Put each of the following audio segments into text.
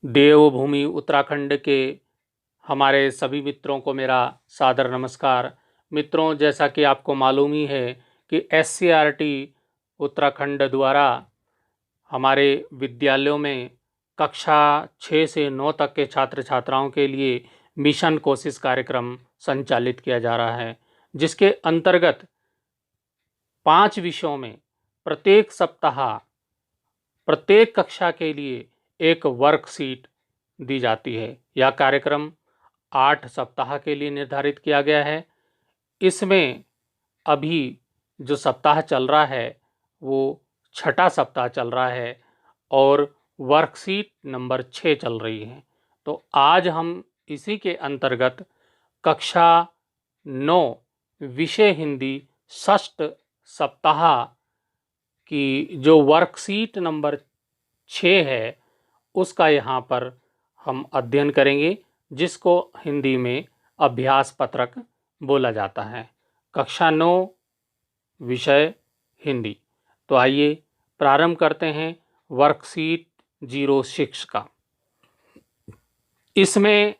देवभूमि उत्तराखंड के हमारे सभी मित्रों को मेरा सादर नमस्कार। मित्रों, जैसा कि आपको मालूम ही है कि SCERT उत्तराखंड द्वारा हमारे विद्यालयों में कक्षा 6 से 9 तक के छात्र छात्राओं के लिए मिशन कोशिश कार्यक्रम संचालित किया जा रहा है, जिसके अंतर्गत 5 विषयों में प्रत्येक सप्ताह प्रत्येक कक्षा के लिए एक वर्कशीट दी जाती है। यह कार्यक्रम 8 सप्ताह के लिए निर्धारित किया गया है। इसमें अभी जो सप्ताह चल रहा है वो 6ठा सप्ताह चल रहा है और वर्कशीट नंबर 6 चल रही है। तो आज हम इसी के अंतर्गत कक्षा 9 विषय हिंदी षष्ठ सप्ताह की जो वर्कशीट नंबर 6 है उसका यहाँ पर हम अध्ययन करेंगे, जिसको हिंदी में अभ्यास पत्रक बोला जाता है। कक्षा 9 विषय हिंदी। तो आइए प्रारंभ करते हैं वर्कशीट 06 का। इसमें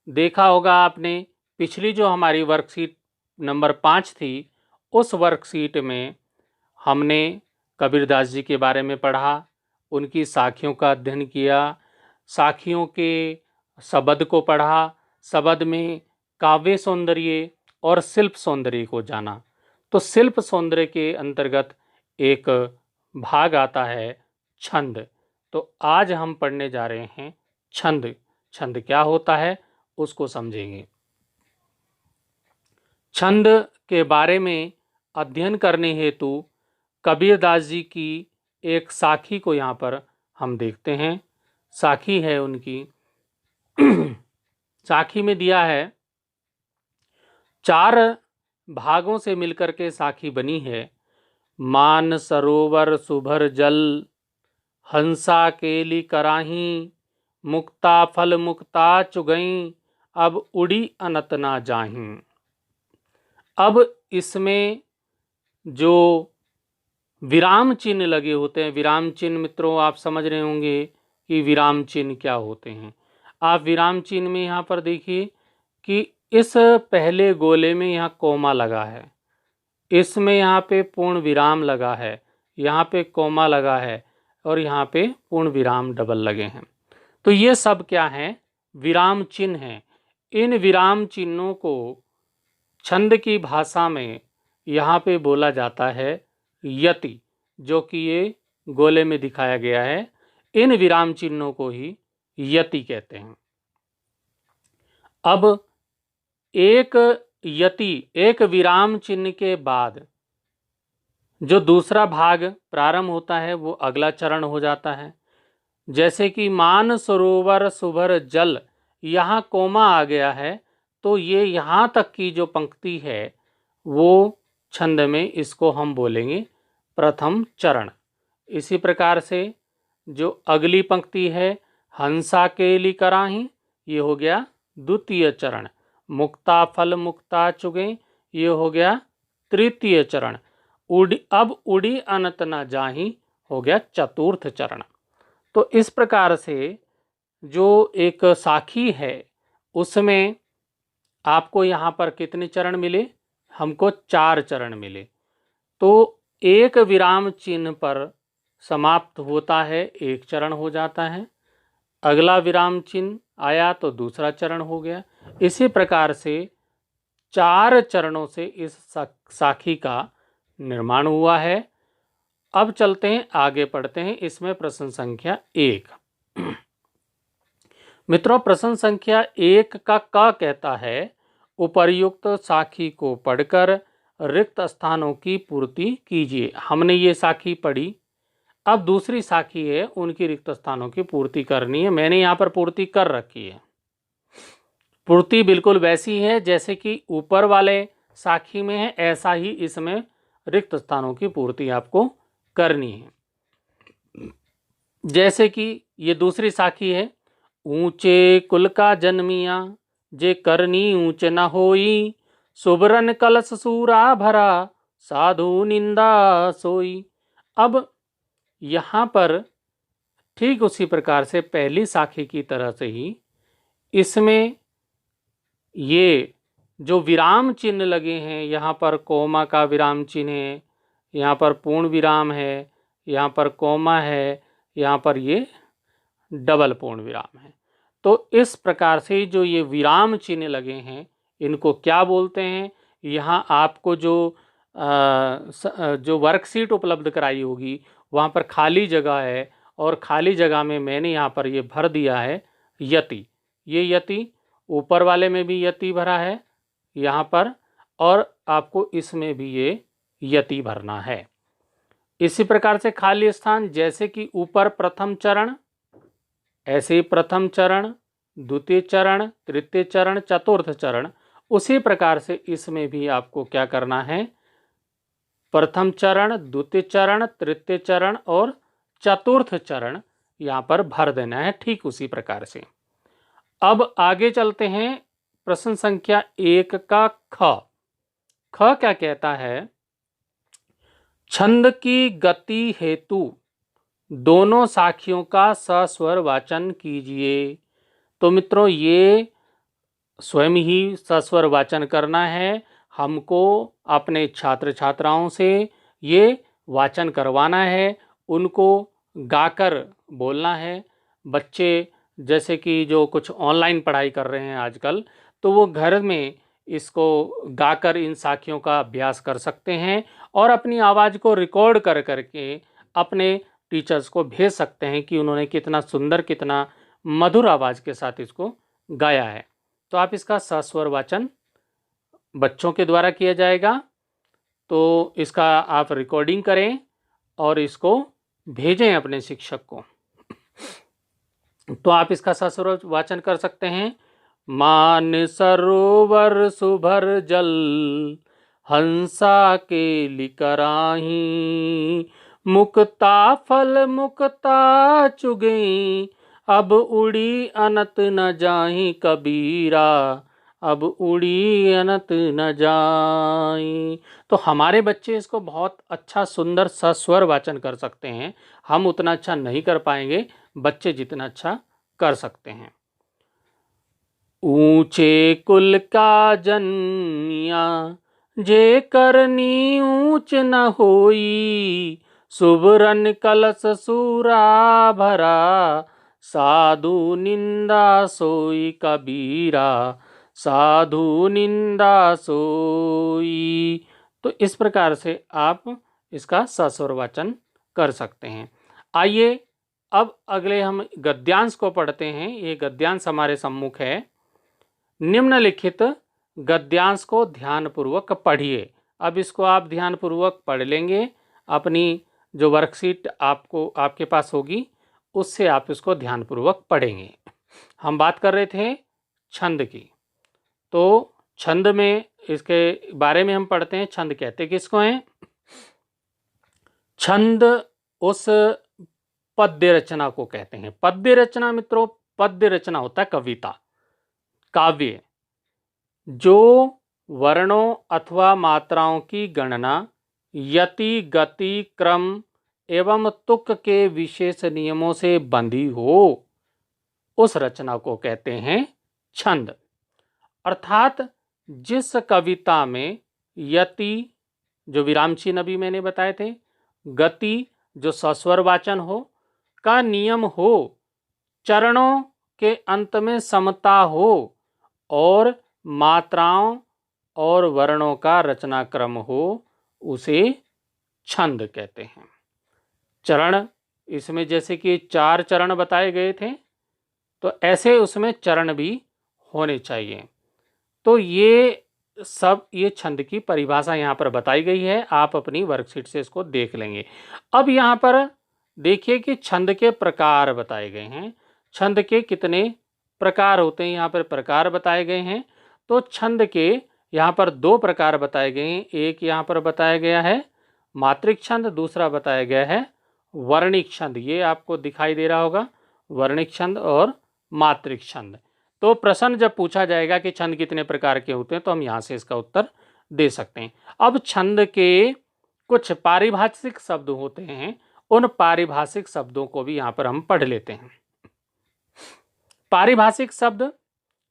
देखा होगा आपने, पिछली जो हमारी वर्कशीट नंबर 5 थी, उस वर्कशीट में हमने कबीरदास जी के बारे में पढ़ा, उनकी साखियों का अध्ययन किया, साखियों के शब्द को पढ़ा, शब्द में काव्य सौंदर्य और शिल्प सौंदर्य को जाना। तो शिल्प सौंदर्य के अंतर्गत एक भाग आता है छंद। तो आज हम पढ़ने जा रहे हैं छंद। छंद क्या होता है उसको समझेंगे। छंद के बारे में अध्ययन करने हेतु कबीरदास जी की एक साखी को यहाँ पर हम देखते हैं। साखी है उनकी। साखी में दिया है, 4 भागों से मिलकर के साखी बनी है। मान सरोवर सुभर जल, हंसा केली कराही, मुक्ता फल मुक्ता चुगई, अब उड़ी अनत ना जाहीं। अब इसमें जो विराम चिन्ह लगे होते हैं, विराम चिन्ह मित्रों आप समझ रहे होंगे कि विराम चिन्ह क्या होते हैं। आप विराम चिन्ह में यहाँ पर देखिए कि इस पहले गोले में यहाँ कोमा लगा है, इसमें यहाँ पे पूर्ण विराम लगा है, यहाँ पे कोमा लगा है और यहाँ पे पूर्ण विराम डबल लगे हैं। तो ये सब क्या हैं? विराम चिन्ह हैं। इन विराम चिन्हों को छंद की भाषा में यहाँ पे बोला जाता है यति, जो कि ये गोले में दिखाया गया है। इन विराम चिन्हों को ही यति कहते हैं। अब एक यति, एक विराम चिन्ह के बाद जो दूसरा भाग प्रारंभ होता है वो अगला चरण हो जाता है। जैसे कि मान सरोवर सुभर जल, यहाँ कोमा आ गया है, तो ये यहाँ तक की जो पंक्ति है वो छंद में इसको हम बोलेंगे प्रथम चरण। इसी प्रकार से जो अगली पंक्ति है, हंसा केली कराही, ये हो गया द्वितीय चरण। मुक्ता फल मुक्ता चुगे, ये हो गया तृतीय चरण। अब उड़ी अनत न जाही हो गया चतुर्थ चरण। तो इस प्रकार से जो एक साखी है उसमें आपको यहाँ पर कितने चरण मिले? हमको 4 चरण मिले। तो एक विराम चिन्ह पर समाप्त होता है, एक चरण हो जाता है। अगला विराम चिन्ह आया तो दूसरा चरण हो गया। इसी प्रकार से 4 चरणों से इस साखी का निर्माण हुआ है। अब चलते हैं आगे, पढ़ते हैं। इसमें प्रश्न संख्या 1। मित्रों, प्रश्न संख्या 1 का क कहता है, उपर्युक्त साखी को पढ़कर रिक्त स्थानों की पूर्ति कीजिए। हमने ये साखी पढ़ी, अब दूसरी साखी है, उनकी रिक्त स्थानों की पूर्ति करनी है। मैंने यहाँ पर पूर्ति कर रखी है। पूर्ति बिल्कुल वैसी है जैसे कि ऊपर वाले साखी में है, ऐसा ही इसमें रिक्त स्थानों की पूर्ति आपको करनी है। जैसे कि ये दूसरी साखी है, ऊंचे कुल का जन्मिया, जे करनी ऊंच न होई, सुबरन कलश सूरा भरा, साधु निंदा सोई। अब यहाँ पर ठीक उसी प्रकार से पहली साखी की तरह से ही इसमें ये जो विराम चिन्ह लगे हैं, यहाँ पर कोमा का विराम चिन्ह है, यहाँ पर पूर्ण विराम है, यहाँ पर कोमा है, यहाँ पर ये डबल पूर्ण विराम है। तो इस प्रकार से जो ये विराम चिन्ह लगे हैं इनको क्या बोलते हैं? यहाँ आपको जो वर्कशीट उपलब्ध कराई होगी वहाँ पर खाली जगह है और खाली जगह में मैंने यहाँ पर ये भर दिया है यति। ये यति ऊपर वाले में भी यति भरा है यहाँ पर, और आपको इसमें भी ये यति भरना है। इसी प्रकार से खाली स्थान, जैसे कि ऊपर प्रथम चरण, ऐसे ही प्रथम चरण, द्वितीय चरण, तृतीय चरण, चतुर्थ चरण, उसी प्रकार से इसमें भी आपको क्या करना है? प्रथम चरण, द्वितीय चरण, तृतीय चरण और चतुर्थ चरण यहाँ पर भर देना है, ठीक उसी प्रकार से। अब आगे चलते हैं प्रश्न संख्या 1 का ख। ख क्या कहता है? छंद की गति हेतु दोनों साखियों का सस्वर वाचन कीजिए। तो मित्रों ये स्वयं ही सस्वर वाचन करना है, हमको अपने छात्र छात्राओं से ये वाचन करवाना है, उनको गाकर बोलना है। बच्चे जैसे कि जो कुछ ऑनलाइन पढ़ाई कर रहे हैं आजकल, तो वो घर में इसको गाकर इन साखियों का अभ्यास कर सकते हैं और अपनी आवाज़ को रिकॉर्ड कर करके अपने टीचर्स को भेज सकते हैं कि उन्होंने कितना सुंदर, कितना मधुर आवाज़ के साथ इसको गाया है। तो आप इसका सस्वर वाचन बच्चों के द्वारा किया जाएगा, तो इसका आप रिकॉर्डिंग करें और इसको भेजें अपने शिक्षक को। तो आप इसका सस्वर वाचन कर सकते हैं। मान सरोवर सुभर जल, हंसा के लिकराही, मुक्ता फल मुक्ता चुगई, अब उड़ी अनत न जाही कबीरा, अब उड़ी अनत न जाई। तो हमारे बच्चे इसको बहुत अच्छा सुंदर सस्वर वाचन कर सकते हैं। हम उतना अच्छा नहीं कर पाएंगे, बच्चे जितना अच्छा कर सकते हैं। ऊंचे कुल का जनिया, जे करनी ऊंच न होई, सुबरन कलश सूरा भरा, साधु निंदा सोई कबीरा, साधु निंदा सोई। तो इस प्रकार से आप इसका सस्वर वाचन कर सकते हैं। आइए अब अगले हम गद्यांश को पढ़ते हैं। ये गद्यांश हमारे सम्मुख है। निम्नलिखित गद्यांश को ध्यानपूर्वक पढ़िए। अब इसको आप ध्यानपूर्वक पढ़ लेंगे, अपनी जो वर्कशीट आपके पास होगी उससे आप इसको ध्यानपूर्वक पढ़ेंगे। हम बात कर रहे थे छंद की, तो छंद में इसके बारे में हम पढ़ते हैं। छंद कहते किसको हैं? छंद उस पद्य रचना को कहते हैं। पद्य रचना मित्रों, पद्य रचना होता है कविता, काव्य, जो वर्णों अथवा मात्राओं की गणना यति, गति, क्रम एवं तुक के विशेष नियमों से बंधी हो, उस रचना को कहते हैं छंद। अर्थात जिस कविता में यति, जो विराम चिन्ह अभी मैंने बताए थे, गति जो सस्वर वाचन हो का नियम हो, चरणों के अंत में समता हो और मात्राओं और वर्णों का रचनाक्रम हो, उसे छंद कहते हैं। चरण, इसमें जैसे कि 4 चरण बताए गए थे, तो ऐसे उसमें चरण भी होने चाहिए। तो ये सब ये छंद की परिभाषा यहाँ पर बताई गई है। आप अपनी वर्कशीट से इसको देख लेंगे। अब यहाँ पर देखिए कि छंद के प्रकार बताए गए हैं। छंद के कितने प्रकार होते हैं, यहाँ पर प्रकार बताए गए हैं। तो छंद के यहाँ पर 2 प्रकार बताए गए हैं। एक यहाँ पर बताया गया है मात्रिक छंद, दूसरा बताया गया है वर्णिक छंद। ये आपको दिखाई दे रहा होगा, वर्णिक छंद और मात्रिक छंद। तो प्रश्न जब पूछा जाएगा कि छंद कितने प्रकार के होते हैं, तो हम यहाँ से इसका उत्तर दे सकते हैं। अब छंद के कुछ पारिभाषिक शब्द होते हैं, उन पारिभाषिक शब्दों को भी यहाँ पर हम पढ़ लेते हैं। पारिभाषिक शब्द,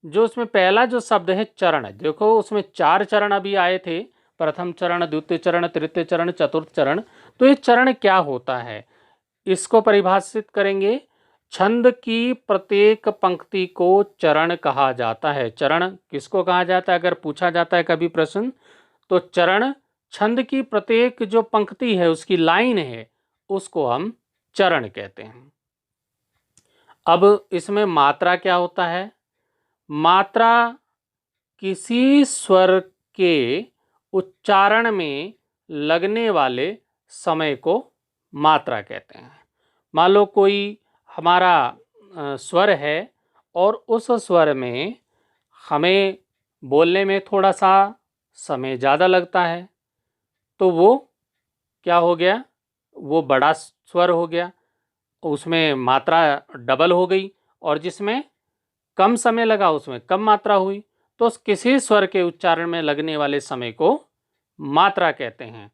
जो उसमें पहला जो शब्द है चरण, देखो उसमें 4 चरण अभी आए थे, प्रथम चरण, द्वितीय चरण, तृतीय चरण, चतुर्थ चरण। तो ये चरण क्या होता है, इसको परिभाषित करेंगे। छंद की प्रत्येक पंक्ति को चरण कहा जाता है। चरण किसको कहा जाता है, अगर पूछा जाता है कभी प्रश्न, तो चरण छंद की प्रत्येक जो पंक्ति है, उसकी लाइन है, उसको हम चरण कहते हैं। अब इसमें मात्रा क्या होता है, मात्रा किसी स्वर के उच्चारण में लगने वाले समय को मात्रा कहते हैं। मान लो कोई हमारा स्वर है और उस स्वर में हमें बोलने में थोड़ा सा समय ज़्यादा लगता है, तो वो क्या हो गया, वो बड़ा स्वर हो गया, उसमें मात्रा डबल हो गई। और जिसमें कम समय लगा उसमें कम मात्रा हुई। तो किसी स्वर के उच्चारण में लगने वाले समय को मात्रा कहते हैं।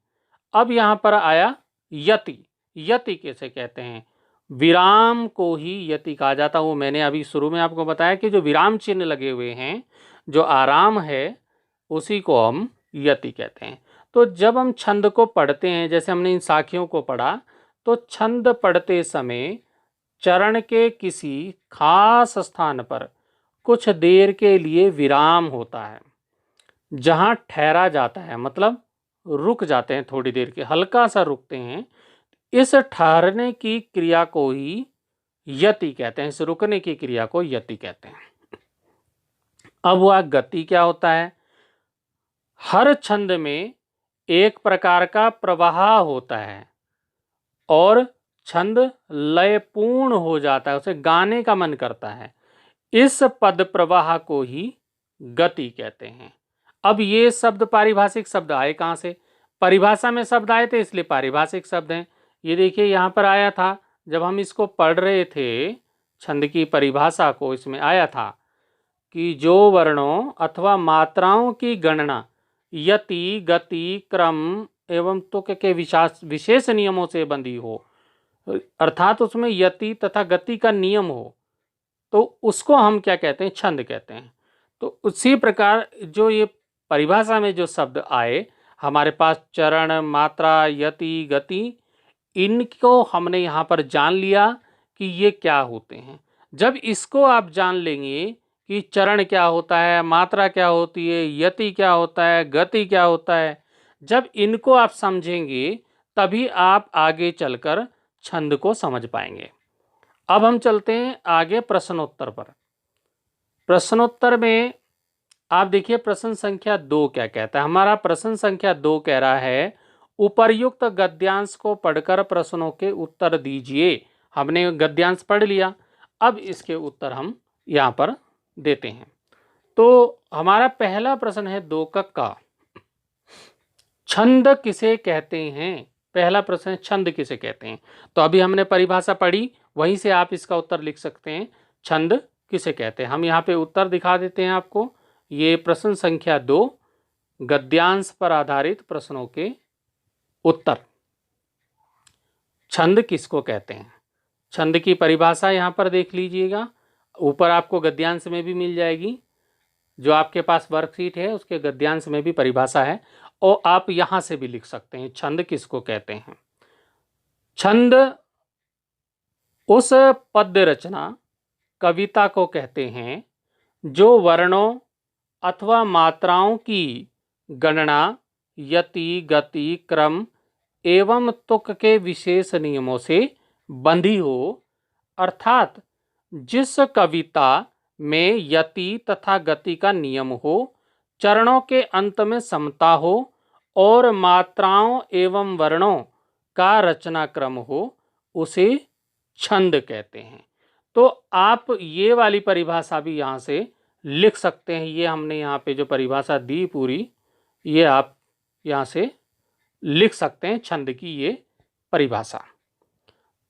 अब यहाँ पर आया यति। यति कैसे कहते हैं, विराम को ही यति कहा जाता है। वो मैंने अभी शुरू में आपको बताया कि जो विराम चिन्ह लगे हुए हैं, जो आराम है, उसी को हम यति कहते हैं। तो जब हम छंद को पढ़ते हैं, जैसे हमने इन साखियों को पढ़ा, तो छंद पढ़ते समय चरण के किसी खास स्थान पर कुछ देर के लिए विराम होता है, जहां ठहरा जाता है, मतलब रुक जाते हैं, थोड़ी देर के हल्का सा रुकते हैं। इस ठहरने की क्रिया को ही यति कहते हैं, इस रुकने की क्रिया को यति कहते हैं। अब वह गति क्या होता है, हर छंद में एक प्रकार का प्रवाह होता है और छंद लयपूर्ण हो जाता है, उसे गाने का मन करता है। इस पद प्रवाह को ही गति कहते हैं। अब ये शब्द पारिभाषिक शब्द आए कहाँ से, परिभाषा में शब्द आए थे, इसलिए पारिभाषिक शब्द हैं। ये देखिए यहाँ पर आया था, जब हम इसको पढ़ रहे थे छंद की परिभाषा को, इसमें आया था कि जो वर्णों अथवा मात्राओं की गणना यति, गति, क्रम एवं तुक के विशेष नियमों से बंधी हो, अर्थात उसमें यति तथा गति का नियम हो, तो उसको हम क्या कहते हैं, छंद कहते हैं। तो उसी प्रकार जो ये परिभाषा में जो शब्द आए हमारे पास, चरण, मात्रा, यति, गति, इनको हमने यहाँ पर जान लिया कि ये क्या होते हैं। जब इसको आप जान लेंगे कि चरण क्या होता है, मात्रा क्या होती है, यति क्या होता है, गति क्या होता है, जब इनको आप समझेंगे तभी आप आगे चलकर छंद को समझ पाएंगे। अब हम चलते हैं आगे प्रश्नोत्तर पर। प्रश्नोत्तर में आप देखिए प्रश्न संख्या 2 क्या कहता है। हमारा प्रश्न संख्या 2 कह रहा है, उपर्युक्त गद्यांश को पढ़कर प्रश्नों के उत्तर दीजिए। हमने गद्यांश पढ़ लिया, अब इसके उत्तर हम यहाँ पर देते हैं। तो हमारा पहला प्रश्न है 2 का, छंद किसे कहते हैं। पहला प्रश्न है, छंद किसे कहते हैं। तो अभी हमने परिभाषा पढ़ी, वहीं से आप इसका उत्तर लिख सकते हैं, छंद किसे कहते हैं। हम यहाँ पे उत्तर दिखा देते हैं आपको। ये प्रश्न संख्या 2, गद्यांश पर आधारित प्रश्नों के उत्तर। छंद किसको कहते हैं, छंद की परिभाषा यहाँ पर देख लीजिएगा, ऊपर आपको गद्यांश में भी मिल जाएगी। जो आपके पास वर्कशीट है उसके गद्यांश में भी परिभाषा है, और आप यहाँ से भी लिख सकते हैं छंद किसको कहते हैं। छंद उस पद्य रचना, कविता को कहते हैं जो वर्णों अथवा मात्राओं की गणना यति, गति, क्रम एवं तुक के विशेष नियमों से बंधी हो, अर्थात जिस कविता में यति तथा गति का नियम हो, चरणों के अंत में समता हो और मात्राओं एवं वर्णों का रचना क्रम हो, उसे छंद कहते हैं। तो आप ये वाली परिभाषा भी यहाँ से लिख सकते हैं। ये हमने यहाँ पे जो परिभाषा दी पूरी, ये आप यहाँ से लिख सकते हैं छंद की ये परिभाषा।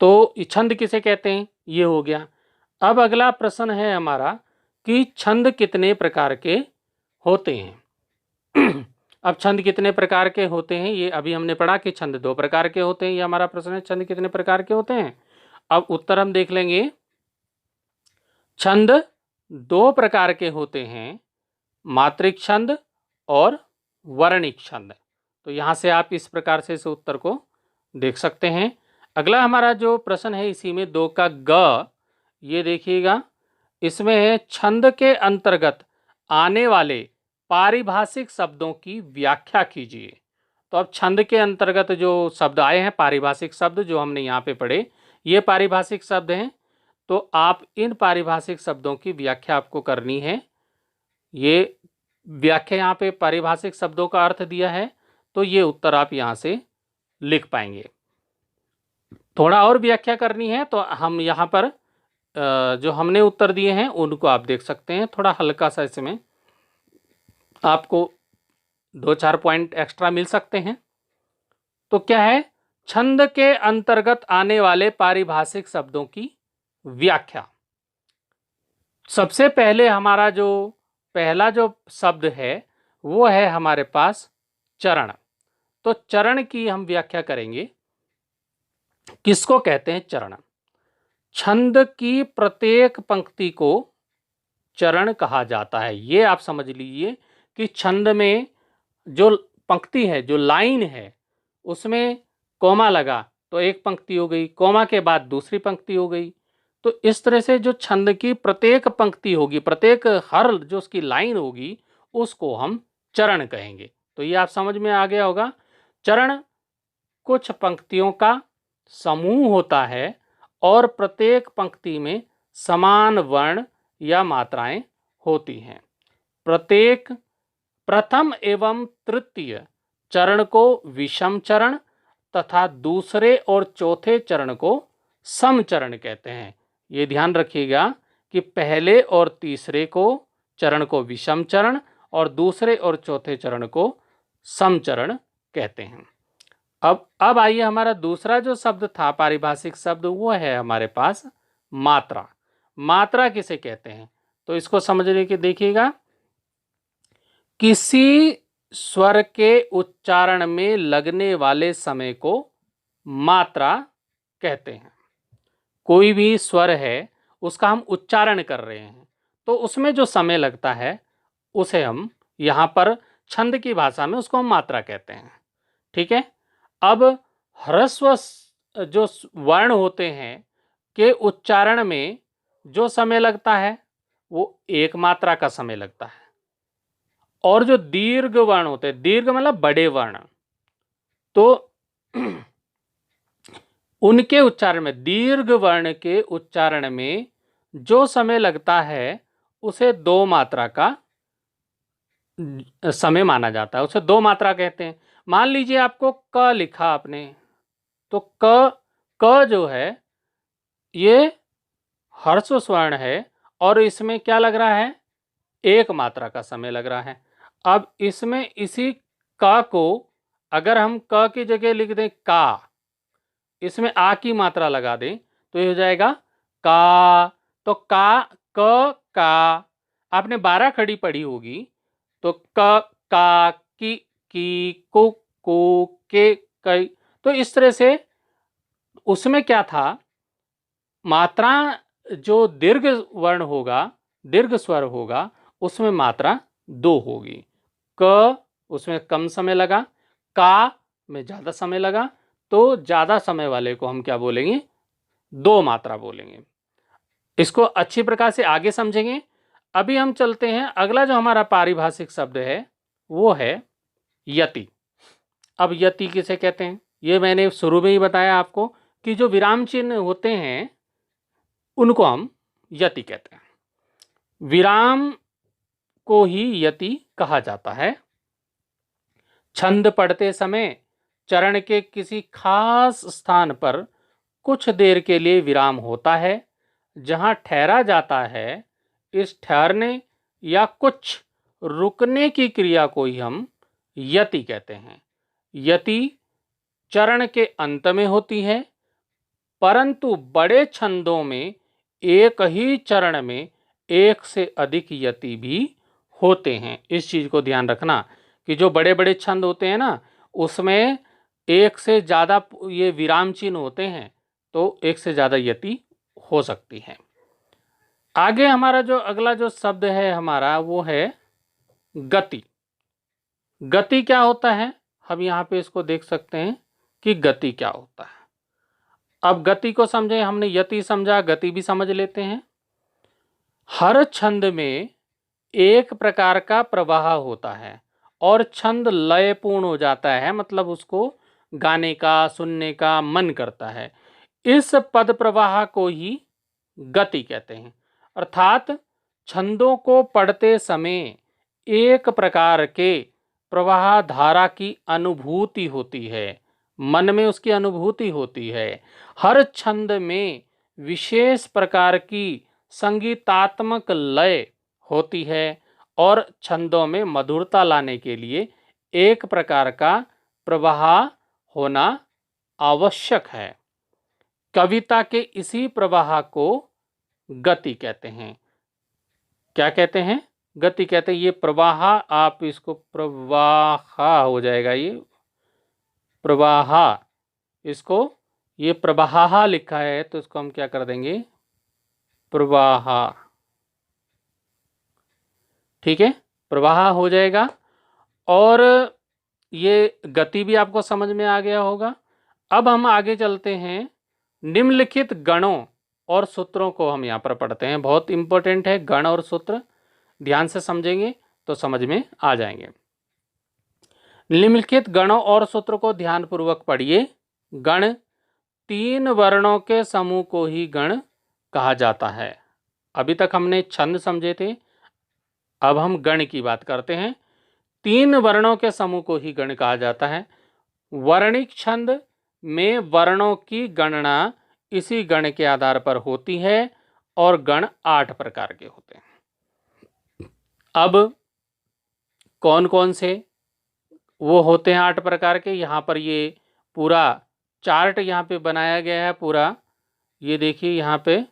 तो छंद किसे कहते हैं, ये हो गया। अब अगला प्रश्न है हमारा कि छंद कितने प्रकार के होते हैं। अब छंद कितने प्रकार के होते हैं, ये अभी हमने पढ़ा कि छंद 2 प्रकार के होते हैं। ये हमारा प्रश्न है, छंद कितने प्रकार के होते हैं। अब उत्तर हम देख लेंगे। छंद 2 प्रकार के होते हैं, मात्रिक छंद और वर्णिक छंद। तो यहां से आप इस प्रकार से इस उत्तर को देख सकते हैं। अगला हमारा जो प्रश्न है इसी में 2 का ग, ये देखिएगा, इसमें है छंद के अंतर्गत आने वाले पारिभाषिक शब्दों की व्याख्या कीजिए। तो अब छंद के अंतर्गत जो शब्द आए हैं, पारिभाषिक शब्द जो हमने यहाँ पे पढ़े, ये पारिभाषिक शब्द हैं। तो आप इन पारिभाषिक शब्दों की व्याख्या आपको करनी है। ये व्याख्या यहाँ पे पारिभाषिक शब्दों का अर्थ दिया है, तो ये उत्तर आप यहाँ से लिख पाएंगे। थोड़ा और व्याख्या करनी है तो हम यहाँ पर जो हमने उत्तर दिए हैं उनको आप देख सकते हैं। थोड़ा हल्का सा इसमें आपको 2-4 पॉइंट एक्स्ट्रा मिल सकते हैं। तो क्या है, छंद के अंतर्गत आने वाले पारिभाषिक शब्दों की व्याख्या। सबसे पहले हमारा जो पहला जो शब्द है वो है हमारे पास चरण। तो चरण की हम व्याख्या करेंगे। किसको कहते हैं चरण? छंद की प्रत्येक पंक्ति को चरण कहा जाता है। ये आप समझ लीजिए कि छंद में जो पंक्ति है, जो लाइन है, उसमें कोमा लगा तो एक पंक्ति हो गई, कोमा के बाद दूसरी पंक्ति हो गई। तो इस तरह से जो छंद की प्रत्येक पंक्ति होगी, प्रत्येक हर जो उसकी लाइन होगी, उसको हम चरण कहेंगे। तो ये आप समझ में आ गया होगा। चरण कुछ पंक्तियों का समूह होता है और प्रत्येक पंक्ति में समान वर्ण या मात्राएं होती हैं। प्रत्येक प्रथम एवं तृतीय चरण को विषम चरण तथा दूसरे और चौथे चरण को सम चरण कहते हैं। ये ध्यान रखिएगा कि पहले और तीसरे को चरण को विषम चरण और दूसरे और चौथे चरण को सम चरण कहते हैं। अब आइए, हमारा दूसरा जो शब्द था पारिभाषिक शब्द, वो है हमारे पास मात्रा। मात्रा किसे कहते हैं? तो इसको समझने के देखिएगा, किसी स्वर के उच्चारण में लगने वाले समय को मात्रा कहते हैं। कोई भी स्वर है, उसका हम उच्चारण कर रहे हैं, तो उसमें जो समय लगता है उसे हम यहाँ पर छंद की भाषा में उसको हम मात्रा कहते हैं। ठीक है। अब ह्रस्व जो वर्ण होते हैं के उच्चारण में जो समय लगता है वो 1 मात्रा का समय लगता है, और जो दीर्घ वर्ण होते हैं, दीर्घ मतलब बड़े वर्ण, तो उनके उच्चारण में, दीर्घ वर्ण के उच्चारण में जो समय लगता है उसे 2 मात्रा का समय माना जाता है, उसे 2 मात्रा कहते हैं। मान लीजिए आपको क लिखा आपने, तो क जो है ये ह्रस्व स्वर्ण है और इसमें क्या लग रहा है, 1 मात्रा का समय लग रहा है। अब इसमें इसी क को अगर हम क की जगह लिख दें का, इसमें आ की मात्रा लगा दें तो ये हो जाएगा का। तो का आपने 12 खड़ी पढ़ी होगी, तो का की को के कई। तो इस तरह से उसमें क्या था, मात्रा जो दीर्घ वर्ण होगा, दीर्घ स्वर होगा, उसमें मात्रा 2 होगी। क उसमें कम समय लगा, का में ज्यादा समय लगा, तो ज्यादा समय वाले को हम क्या बोलेंगे, 2 मात्रा बोलेंगे। इसको अच्छी प्रकार से आगे समझेंगे। अभी हम चलते हैं, अगला जो हमारा पारिभाषिक शब्द है वो है यति। अब यति किसे कहते हैं, ये मैंने शुरू में ही बताया आपको कि जो विराम चिन्ह होते हैं उनको हम यति कहते हैं। विराम को ही यति कहा जाता है। छंद पढ़ते समय चरण के किसी खास स्थान पर कुछ देर के लिए विराम होता है, जहां ठहरा जाता है। इस ठहरने या कुछ रुकने की क्रिया को ही हम यति कहते हैं। यति चरण के अंत में होती है, परंतु बड़े छंदों में एक ही चरण में 1 से अधिक यति भी होते हैं। इस चीज को ध्यान रखना कि जो बड़े बड़े छंद होते हैं ना, उसमें एक से ज़्यादा ये विराम चिन्ह होते हैं, तो एक से ज़्यादा यति हो सकती है। आगे हमारा जो अगला जो शब्द है हमारा, वो है गति। गति क्या होता है, हम यहाँ पे इसको देख सकते हैं कि गति क्या होता है। अब गति को समझे, हमने यति समझा, गति भी समझ लेते हैं। हर छंद में एक प्रकार का प्रवाह होता है और छंद लयपूर्ण हो जाता है, मतलब उसको गाने का, सुनने का मन करता है। इस पद प्रवाह को ही गति कहते हैं। अर्थात छंदों को पढ़ते समय एक प्रकार के प्रवाह धारा की अनुभूति होती है, मन में उसकी अनुभूति होती है। हर छंद में विशेष प्रकार की संगीतात्मक लय होती है और छंदों में मधुरता लाने के लिए एक प्रकार का प्रवाह होना आवश्यक है। कविता के इसी प्रवाह को गति कहते हैं। क्या कहते हैं? गति कहते हैं। ये प्रवाह, आप इसको प्रवाह हो जाएगा, ये प्रवाह, इसको ये प्रवाह लिखा है तो इसको हम क्या कर देंगे, प्रवाह। ठीक है, प्रवाह हो जाएगा। और ये गति भी आपको समझ में आ गया होगा। अब हम आगे चलते हैं। निम्नलिखित गणों और सूत्रों को हम यहाँ पर पढ़ते हैं। बहुत इंपॉर्टेंट है गण और सूत्र, ध्यान से समझेंगे तो समझ में आ जाएंगे। निम्नलिखित गणों और सूत्र को ध्यानपूर्वक पढ़िए। गण, तीन वर्णों के समूह को ही गण कहा जाता है। अभी तक हमने छंद समझे थे, अब हम गण की बात करते हैं। तीन वर्णों के समूह को ही गण कहा जाता है। वर्णिक छंद में वर्णों की गणना इसी गण के आधार पर होती है और गण 8 प्रकार के होते हैं। अब कौन कौन से वो होते हैं 8 प्रकार के, यहाँ पर ये पूरा चार्ट यहाँ पे बनाया गया है पूरा। ये देखिए यहाँ पे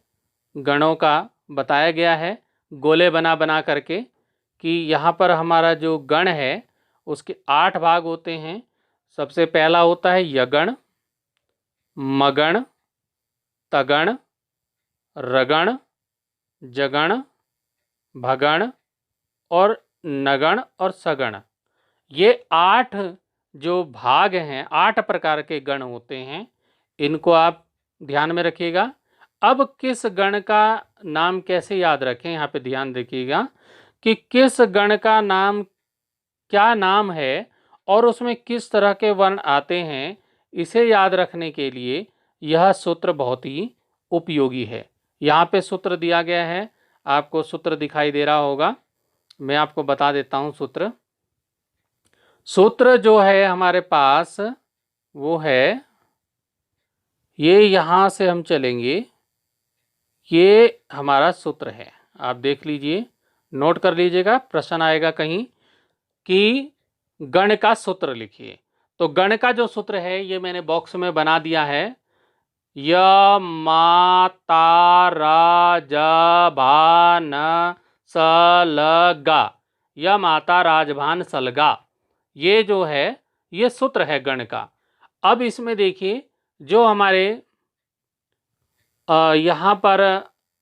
गणों का बताया गया है गोले बना बना करके, कि यहाँ पर हमारा जो गण है उसके 8 भाग होते हैं। सबसे पहला होता है यगण, मगण, तगण, रगण, जगण, भगण और नगण और सगण। ये 8 जो भाग हैं, 8 प्रकार के गण होते हैं, इनको आप ध्यान में रखिएगा। अब किस गण का नाम कैसे याद रखें, यहाँ पे ध्यान रखिएगा कि किस गण का नाम, क्या नाम है और उसमें किस तरह के वर्ण आते हैं। इसे याद रखने के लिए यह सूत्र बहुत ही उपयोगी है। यहाँ पे सूत्र दिया गया है, आपको सूत्र दिखाई दे रहा होगा, मैं आपको बता देता हूँ सूत्र। सूत्र जो है हमारे पास वो है, ये यहाँ से हम चलेंगे, ये हमारा सूत्र है। आप देख लीजिए, नोट कर लीजिएगा, प्रश्न आएगा कहीं कि गण का सूत्र लिखिए। तो गण का जो सूत्र है ये मैंने बॉक्स में बना दिया है। य मा ता रा ज भा न स ल गा, य माता राजभान सलगा, ये जो है ये सूत्र है गण का। अब इसमें देखिए जो हमारे यहाँ पर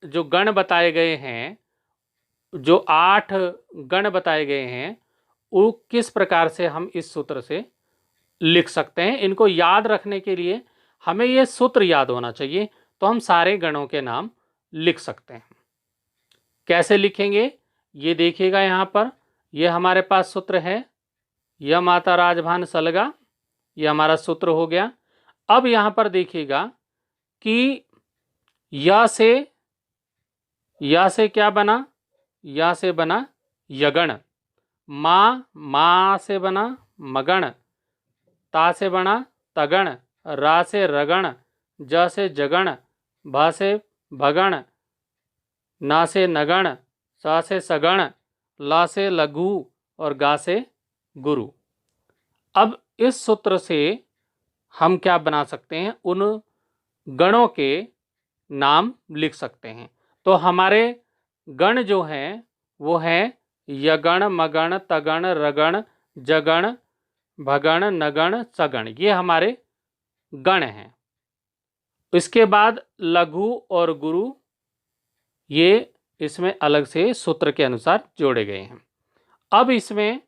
जो गण बताए गए हैं, जो 8 गण बताए गए हैं, वो किस प्रकार से हम इस सूत्र से लिख सकते हैं। इनको याद रखने के लिए हमें ये सूत्र याद होना चाहिए, तो हम सारे गणों के नाम लिख सकते हैं। कैसे लिखेंगे ये देखिएगा, यहाँ पर ये हमारे पास सूत्र है, यह माता राजभान सलगा, ये हमारा सूत्र हो गया। अब यहाँ पर देखिएगा कि या से क्या बना, या से बना यगण, मा से बना मगण, ता से बना तगण, रा से रगण, ज से जगण, भा से भगण, ना से नगण, सा से सगण, ला से लघु और गा से गुरु। अब इस सूत्र से हम क्या बना सकते हैं, उन गणों के नाम लिख सकते हैं। तो हमारे गण जो हैं वो हैं यगण, मगण, तगण, रगण, जगण, भगण, नगण, सगण, ये हमारे गण हैं। इसके बाद लघु और गुरु ये इसमें अलग से सूत्र के अनुसार जोड़े गए हैं। अब इसमें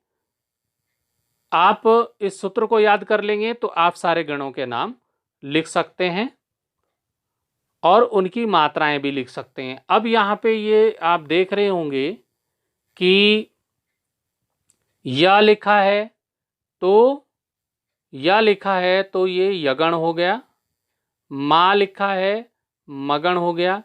आप इस सूत्र को याद कर लेंगे तो आप सारे गणों के नाम लिख सकते हैं और उनकी मात्राएं भी लिख सकते हैं। अब यहाँ पे ये आप देख रहे होंगे कि या लिखा है तो ये यगण हो गया, मा लिखा है मगण हो गया।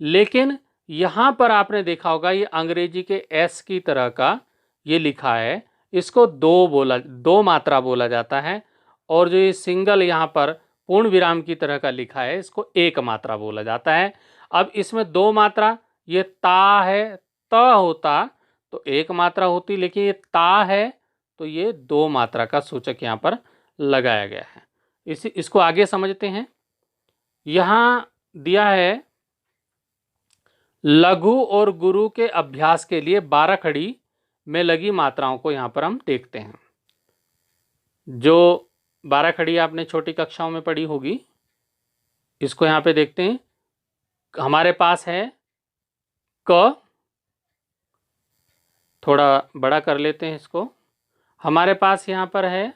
लेकिन यहाँ पर आपने देखा होगा ये अंग्रेजी के एस की तरह का ये लिखा है, इसको दो मात्रा बोला जाता है। और जो ये सिंगल यहाँ पर पूर्ण विराम की तरह का लिखा है इसको एक मात्रा बोला जाता है। अब इसमें दो मात्रा, ये ता है, त होता तो एक मात्रा होती, लेकिन ये ता है तो ये दो मात्रा का सूचक यहाँ पर लगाया गया है। इसको आगे समझते हैं। यहाँ दिया है लघु और गुरु के अभ्यास के लिए 12 खड़ी में लगी मात्राओं को यहाँ पर हम देखते हैं। जो 12 खड़ी आपने छोटी कक्षाओं में पढ़ी होगी, इसको यहाँ पे देखते हैं। हमारे पास है क, थोड़ा बड़ा कर लेते हैं इसको। हमारे पास यहाँ पर है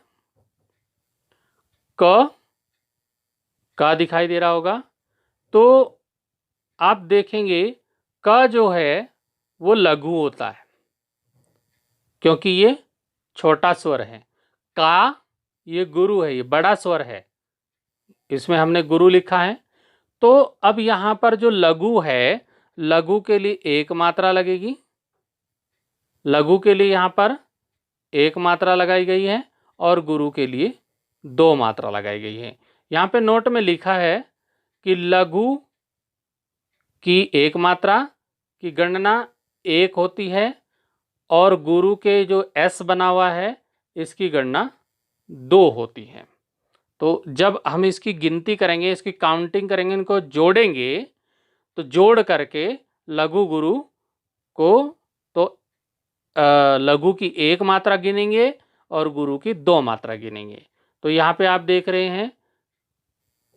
क दिखाई दे रहा होगा। तो आप देखेंगे क जो है वो लघु होता है क्योंकि ये छोटा स्वर है। का ये गुरु है, ये बड़ा स्वर है, इसमें हमने गुरु लिखा है। तो अब यहाँ पर जो लघु है, लघु के लिए एक मात्रा लगेगी, लघु के लिए यहाँ पर एक मात्रा लगाई गई है और गुरु के लिए दो मात्रा लगाई गई है। यहाँ पे नोट में लिखा है कि लघु की एक मात्रा की गणना एक होती है और गुरु के जो एस बना हुआ है इसकी गणना दो होती है। तो जब हम इसकी गिनती करेंगे, इसकी काउंटिंग करेंगे, इनको जोड़ेंगे तो जोड़ करके लघु गुरु को तो लघु की एक मात्रा गिनेंगे और गुरु की दो मात्रा गिनेंगे। तो यहाँ पे आप देख रहे हैं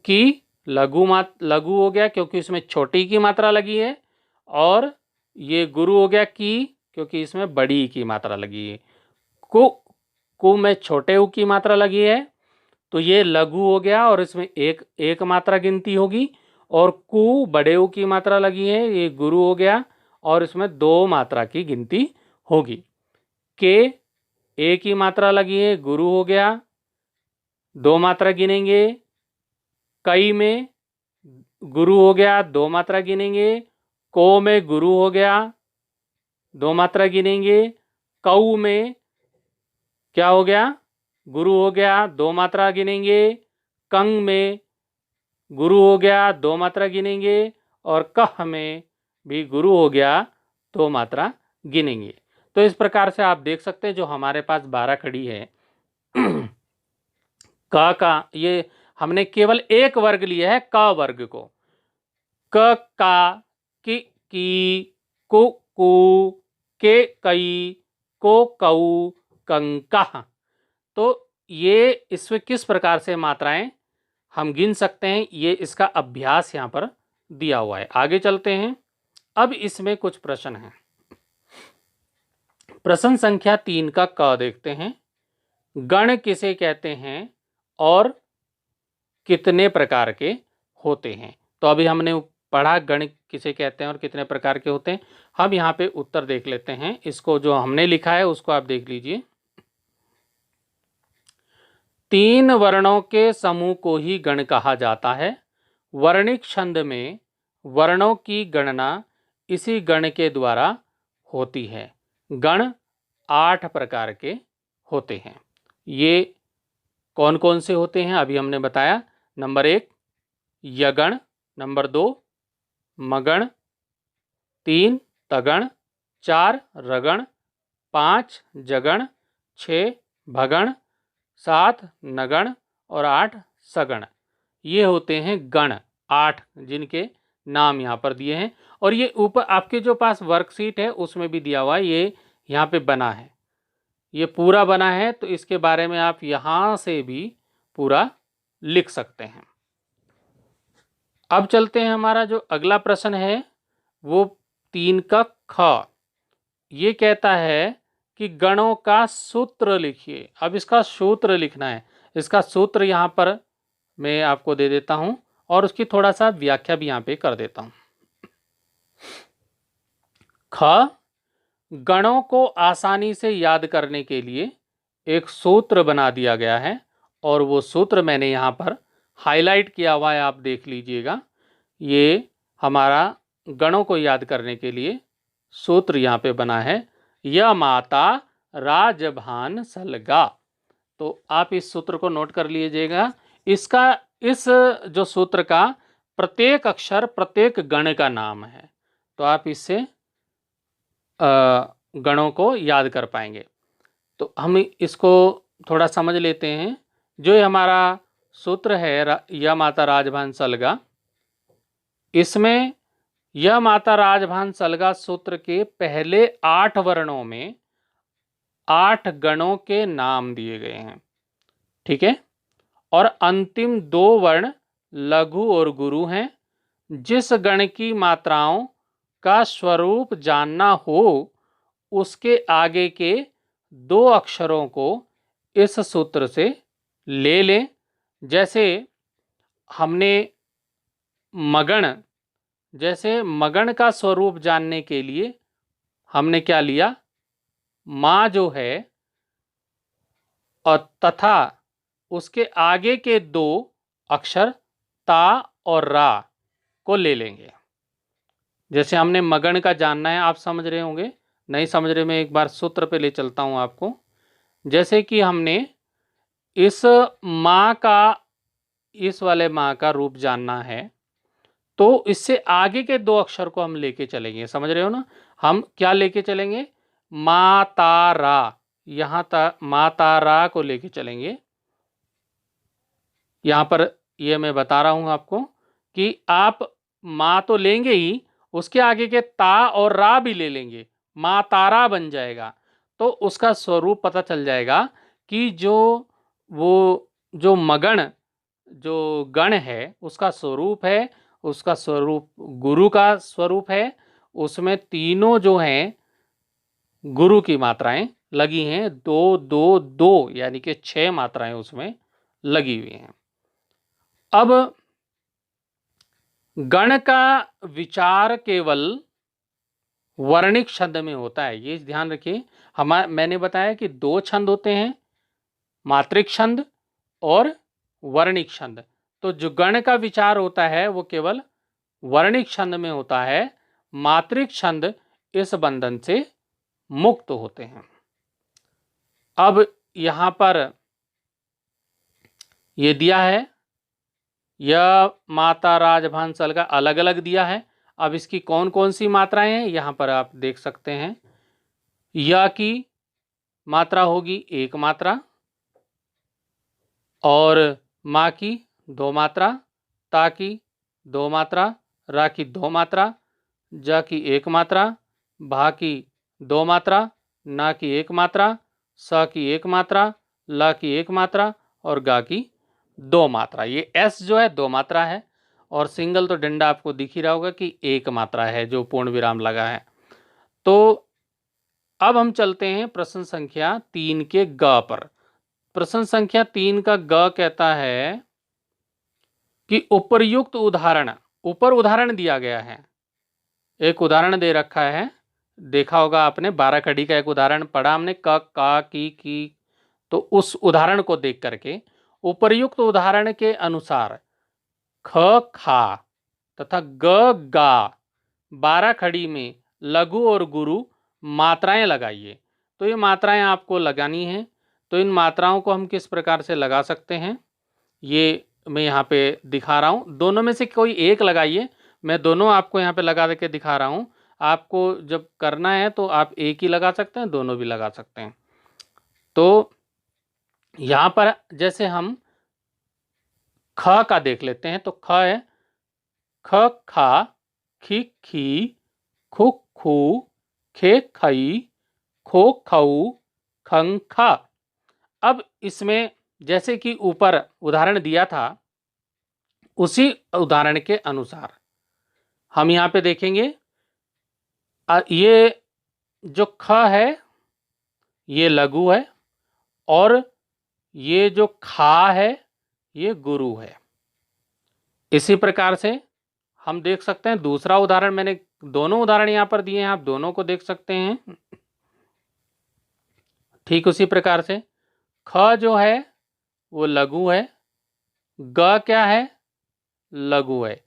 कि लघु हो गया क्योंकि इसमें छोटी की मात्रा लगी है, और ये गुरु हो गया की क्योंकि इसमें बड़ी की मात्रा लगी है। कु में छोटे उ की मात्रा लगी है तो ये लघु हो गया और इसमें एक मात्रा गिनती होगी, और कु बड़े उ की मात्रा लगी है, ये गुरु हो गया और इसमें दो मात्रा की गिनती होगी। के ए की मात्रा लगी है, गुरु हो गया, दो मात्रा गिनेंगे। कई में गुरु हो गया, दो मात्रा गिनेंगे। को में गुरु हो गया, दो मात्रा गिनेंगे। कऊ में क्या हो गया, गुरु हो गया, दो मात्रा गिनेंगे। कंग में गुरु हो गया, दो मात्रा गिनेंगे, और कह में भी गुरु हो गया, दो मात्रा गिनेंगे। तो इस प्रकार से आप देख सकते हैं जो हमारे पास 12 खड़ी है का ये हमने केवल एक वर्ग लिया है, क वर्ग को। क का, की कु के कई, को कऊ, कंका। तो ये इसमें किस प्रकार से मात्राएं हम गिन सकते हैं, ये इसका अभ्यास यहाँ पर दिया हुआ है। आगे चलते हैं। अब इसमें कुछ प्रश्न हैं। प्रश्न संख्या 3 का क देखते हैं। गण किसे कहते हैं और कितने प्रकार के होते हैं? तो अभी हमने पढ़ा गण किसे कहते हैं और कितने प्रकार के होते हैं। हम यहाँ पे उत्तर देख लेते हैं। इसको जो हमने लिखा है उसको आप देख लीजिए। 3 वर्णों के समूह को ही गण कहा जाता है। वर्णिक छंद में वर्णों की गणना इसी गण के द्वारा होती है। गण 8 प्रकार के होते हैं। ये कौन कौन से होते हैं अभी हमने बताया। नंबर 1 यगण, नंबर 2 मगण, 3 तगण, 4 रगण, 5 जगण, 6 भगण, 7 नगण और 8 सगण। ये होते हैं गण 8, जिनके नाम यहाँ पर दिए हैं। और ये ऊपर आपके जो पास वर्कशीट है उसमें भी दिया हुआ है, ये यहाँ पे बना है। ये पूरा बना है, तो इसके बारे में आप यहां से भी पूरा लिख सकते हैं। अब चलते हैं, हमारा जो अगला प्रश्न है वो 3 का ख। ये कहता है कि गणों का सूत्र लिखिए। अब इसका सूत्र लिखना है। इसका सूत्र यहां पर मैं आपको दे देता हूं और उसकी थोड़ा सा व्याख्या भी यहां पे कर देता हूं। ख, गणों को आसानी से याद करने के लिए एक सूत्र बना दिया गया है और वो सूत्र मैंने यहाँ पर हाईलाइट किया हुआ है, आप देख लीजिएगा। ये हमारा गणों को याद करने के लिए सूत्र यहाँ पे बना है, य माता राजभान सलगा। तो आप इस सूत्र को नोट कर लीजिएगा। इसका इस जो सूत्र का प्रत्येक अक्षर प्रत्येक गण का नाम है, तो आप इससे गणों को याद कर पाएंगे। तो हम इसको थोड़ा समझ लेते हैं। जो ये हमारा सूत्र है य माता राजभान सलगा, इसमें य माता राजभान सलगा सूत्र के पहले 8 वर्णों में 8 गणों के नाम दिए गए हैं, ठीक है। और अंतिम 2 वर्ण लघु और गुरु हैं। जिस गण की मात्राओं का स्वरूप जानना हो उसके आगे के 2 अक्षरों को इस सूत्र से ले लें। जैसे हमने मगण, जैसे मगण का स्वरूप जानने के लिए हमने क्या लिया, माँ जो है और तथा उसके आगे के 2 अक्षर ता और रा को ले लेंगे। जैसे हमने मगण का जानना है, आप समझ रहे होंगे, नहीं समझ रहे मैं एक बार सूत्र पे ले चलता हूं आपको। जैसे कि हमने इस माँ का, इस वाले माँ का रूप जानना है, तो इससे आगे के 2 अक्षर को हम लेके चलेंगे, समझ रहे हो ना। हम क्या लेके चलेंगे, मातारा, यहाँ तक मातारा को लेके चलेंगे। यहाँ पर ये मैं बता रहा हूँ आपको कि आप माँ तो लेंगे ही, उसके आगे के ता और रा भी ले लेंगे, माँ तारा बन जाएगा। तो उसका स्वरूप पता चल जाएगा कि जो मगण जो गण है उसका स्वरूप है, उसका स्वरूप गुरु का स्वरूप है। उसमें तीनों जो हैं गुरु की मात्राएं लगी हैं, 2 2 2 यानी कि 6 मात्राएं उसमें लगी हुई हैं। अब गण का विचार केवल वर्णिक छंद में होता है, ये ध्यान रखिए। मैंने बताया कि 2 छंद होते हैं, मात्रिक छंद और वर्णिक छंद। तो जो गण का विचार होता है वो केवल वर्णिक छंद में होता है, मात्रिक छंद इस बंधन से मुक्त होते हैं। अब यहां पर ये दिया है, यह माता राजभान सलगा अलग अलग दिया है। अब इसकी कौन कौन सी मात्राएं हैं यहां पर आप देख सकते हैं। य की मात्रा होगी 1 मात्रा, और माँ की 2 मात्रा, ता की 2 मात्रा, रा की 2 मात्रा, ज की 1 मात्रा, भा की 2 मात्रा, ना की 1 मात्रा, स की 1 मात्रा, ल की 1 मात्रा और गा की 2 मात्रा। ये एस जो है 2 मात्रा है, और सिंगल तो डंडा आपको दिख ही रहा होगा कि 1 मात्रा है जो पूर्ण विराम लगा है। तो अब हम चलते हैं प्रश्न संख्या 3 के ग पर। प्रश्न संख्या 3 का ग कहता है कि उपर्युक्त उदाहरण, ऊपर उदाहरण दिया गया है, एक उदाहरण दे रखा है, देखा होगा आपने 12 खड़ी का एक उदाहरण पढ़ा हमने, क का की। तो उस उदाहरण को देख करके उपर्युक्त उदाहरण के अनुसार ख खा तथा ग गा 12 खड़ी में लघु और गुरु मात्राएं लगाइए। तो ये मात्राएं आपको लगानी हैं। तो इन मात्राओं को हम किस प्रकार से लगा सकते हैं ये मैं यहाँ पे दिखा रहा हूँ। दोनों में से कोई एक लगाइए, मैं दोनों आपको यहाँ पे लगा के दिखा रहा हूँ। आपको जब करना है तो आप एक ही लगा सकते हैं, दोनों भी लगा सकते हैं। तो यहाँ पर जैसे हम ख का देख लेते हैं, तो ख है ख खा, खी खी, खु खू, खे खई, खो खऊ, खंग ख। अब इसमें जैसे कि ऊपर उदाहरण दिया था, उसी उदाहरण के अनुसार हम यहाँ पे देखेंगे। ये जो ख है ये लघु है, और ये जो खा है ये गुरु है। इसी प्रकार से हम देख सकते हैं दूसरा उदाहरण, मैंने दोनों उदाहरण यहाँ पर दिए हैं, आप दोनों को देख सकते हैं। ठीक उसी प्रकार से ख जो है वो लघु है, ग क्या है, लघु है।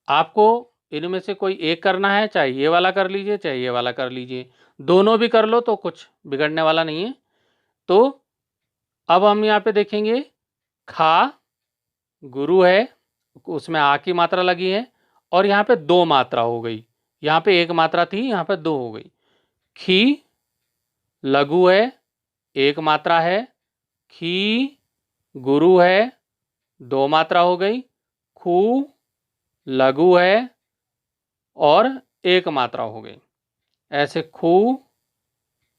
आपको इनमें से कोई एक करना है, चाहे ये वाला कर लीजिए चाहे ये वाला कर लीजिए, दोनों भी कर लो तो कुछ बिगड़ने वाला नहीं है। तो अब हम यहाँ पे देखेंगे, खा गुरु है, उसमें आ की मात्रा लगी है, और यहाँ पे दो मात्रा हो गई, यहाँ पे एक मात्रा थी यहाँ पे दो हो गई। खी लघु है, एक मात्रा है, खी गुरु है, दो मात्रा हो गई। खू लघु है और एक मात्रा हो गई। ऐसे खू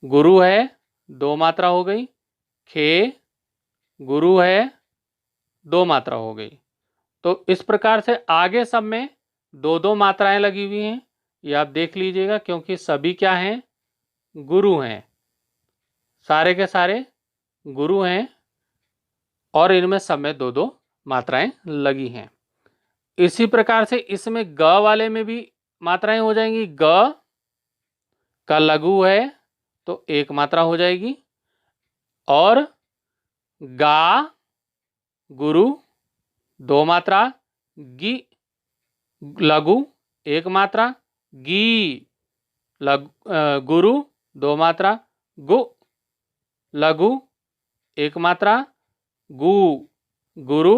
गुरु है, दो मात्रा हो गई। खे गुरु है, दो मात्रा हो गई। तो इस प्रकार से आगे सब में दो दो मात्राएं लगी हुई हैं, ये आप देख लीजिएगा, क्योंकि सभी क्या हैं, गुरु हैं, सारे के सारे गुरु हैं, और इनमें सब में दो दो मात्राएं लगी हैं। इसी प्रकार से इसमें ग वाले में भी मात्राएं हो जाएंगी। ग का लघु है तो एक मात्रा हो जाएगी, और गा गुरु दो मात्रा, गी लघु एक मात्रा, गी गुरु दो मात्रा, गु लघु एक मात्रा, गु गुरु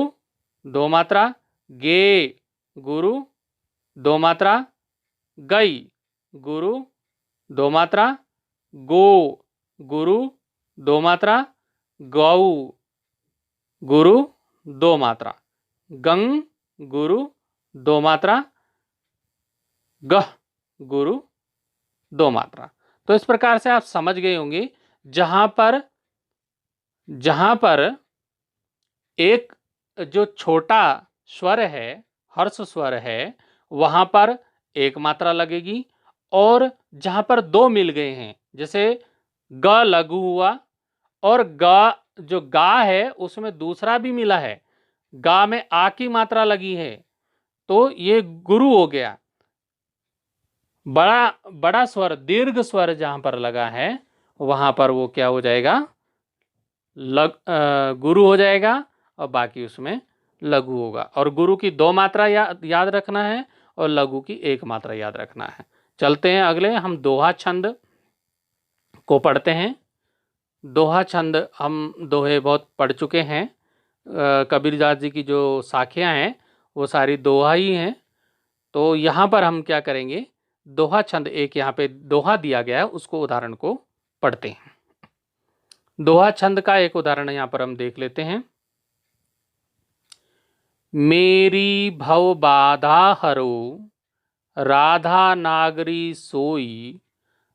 दो मात्रा, गे गुरु दो मात्रा, गई गुरु दो मात्रा, गो गुरु दो मात्रा, गौ गुरु दो मात्रा, गंग गुरु दो मात्रा, गह गुरु दो मात्रा। तो इस प्रकार से आप समझ गए होंगे, जहां पर एक जो छोटा स्वर है, हर्ष स्वर है, वहां पर एक मात्रा लगेगी, और जहां पर दो मिल गए हैं, जैसे ग लघु हुआ और ग जो गा है उसमें दूसरा भी मिला है, गा में आ की मात्रा लगी है, तो ये गुरु हो गया। बड़ा स्वर, दीर्घ स्वर जहां पर लगा है वहां पर वो क्या हो जाएगा, गुरु हो जाएगा, और बाकी उसमें लघु होगा। और गुरु की दो मात्रा याद रखना है, और लघु की एक मात्रा याद रखना है। चलते हैं अगले, हम दोहा छंद को पढ़ते हैं। दोहा छंद हम दोहे बहुत पढ़ चुके हैं। कबीरदास जी की जो साखियाँ हैं वो सारी दोहा ही हैं। तो यहाँ पर हम क्या करेंगे, दोहा छंद, एक यहाँ पे दोहा दिया गया है, उसको उदाहरण को पढ़ते हैं। दोहा छंद का एक उदाहरण यहाँ पर हम देख लेते हैं। मेरी भव बाधा हरो, राधा नागरी सोई,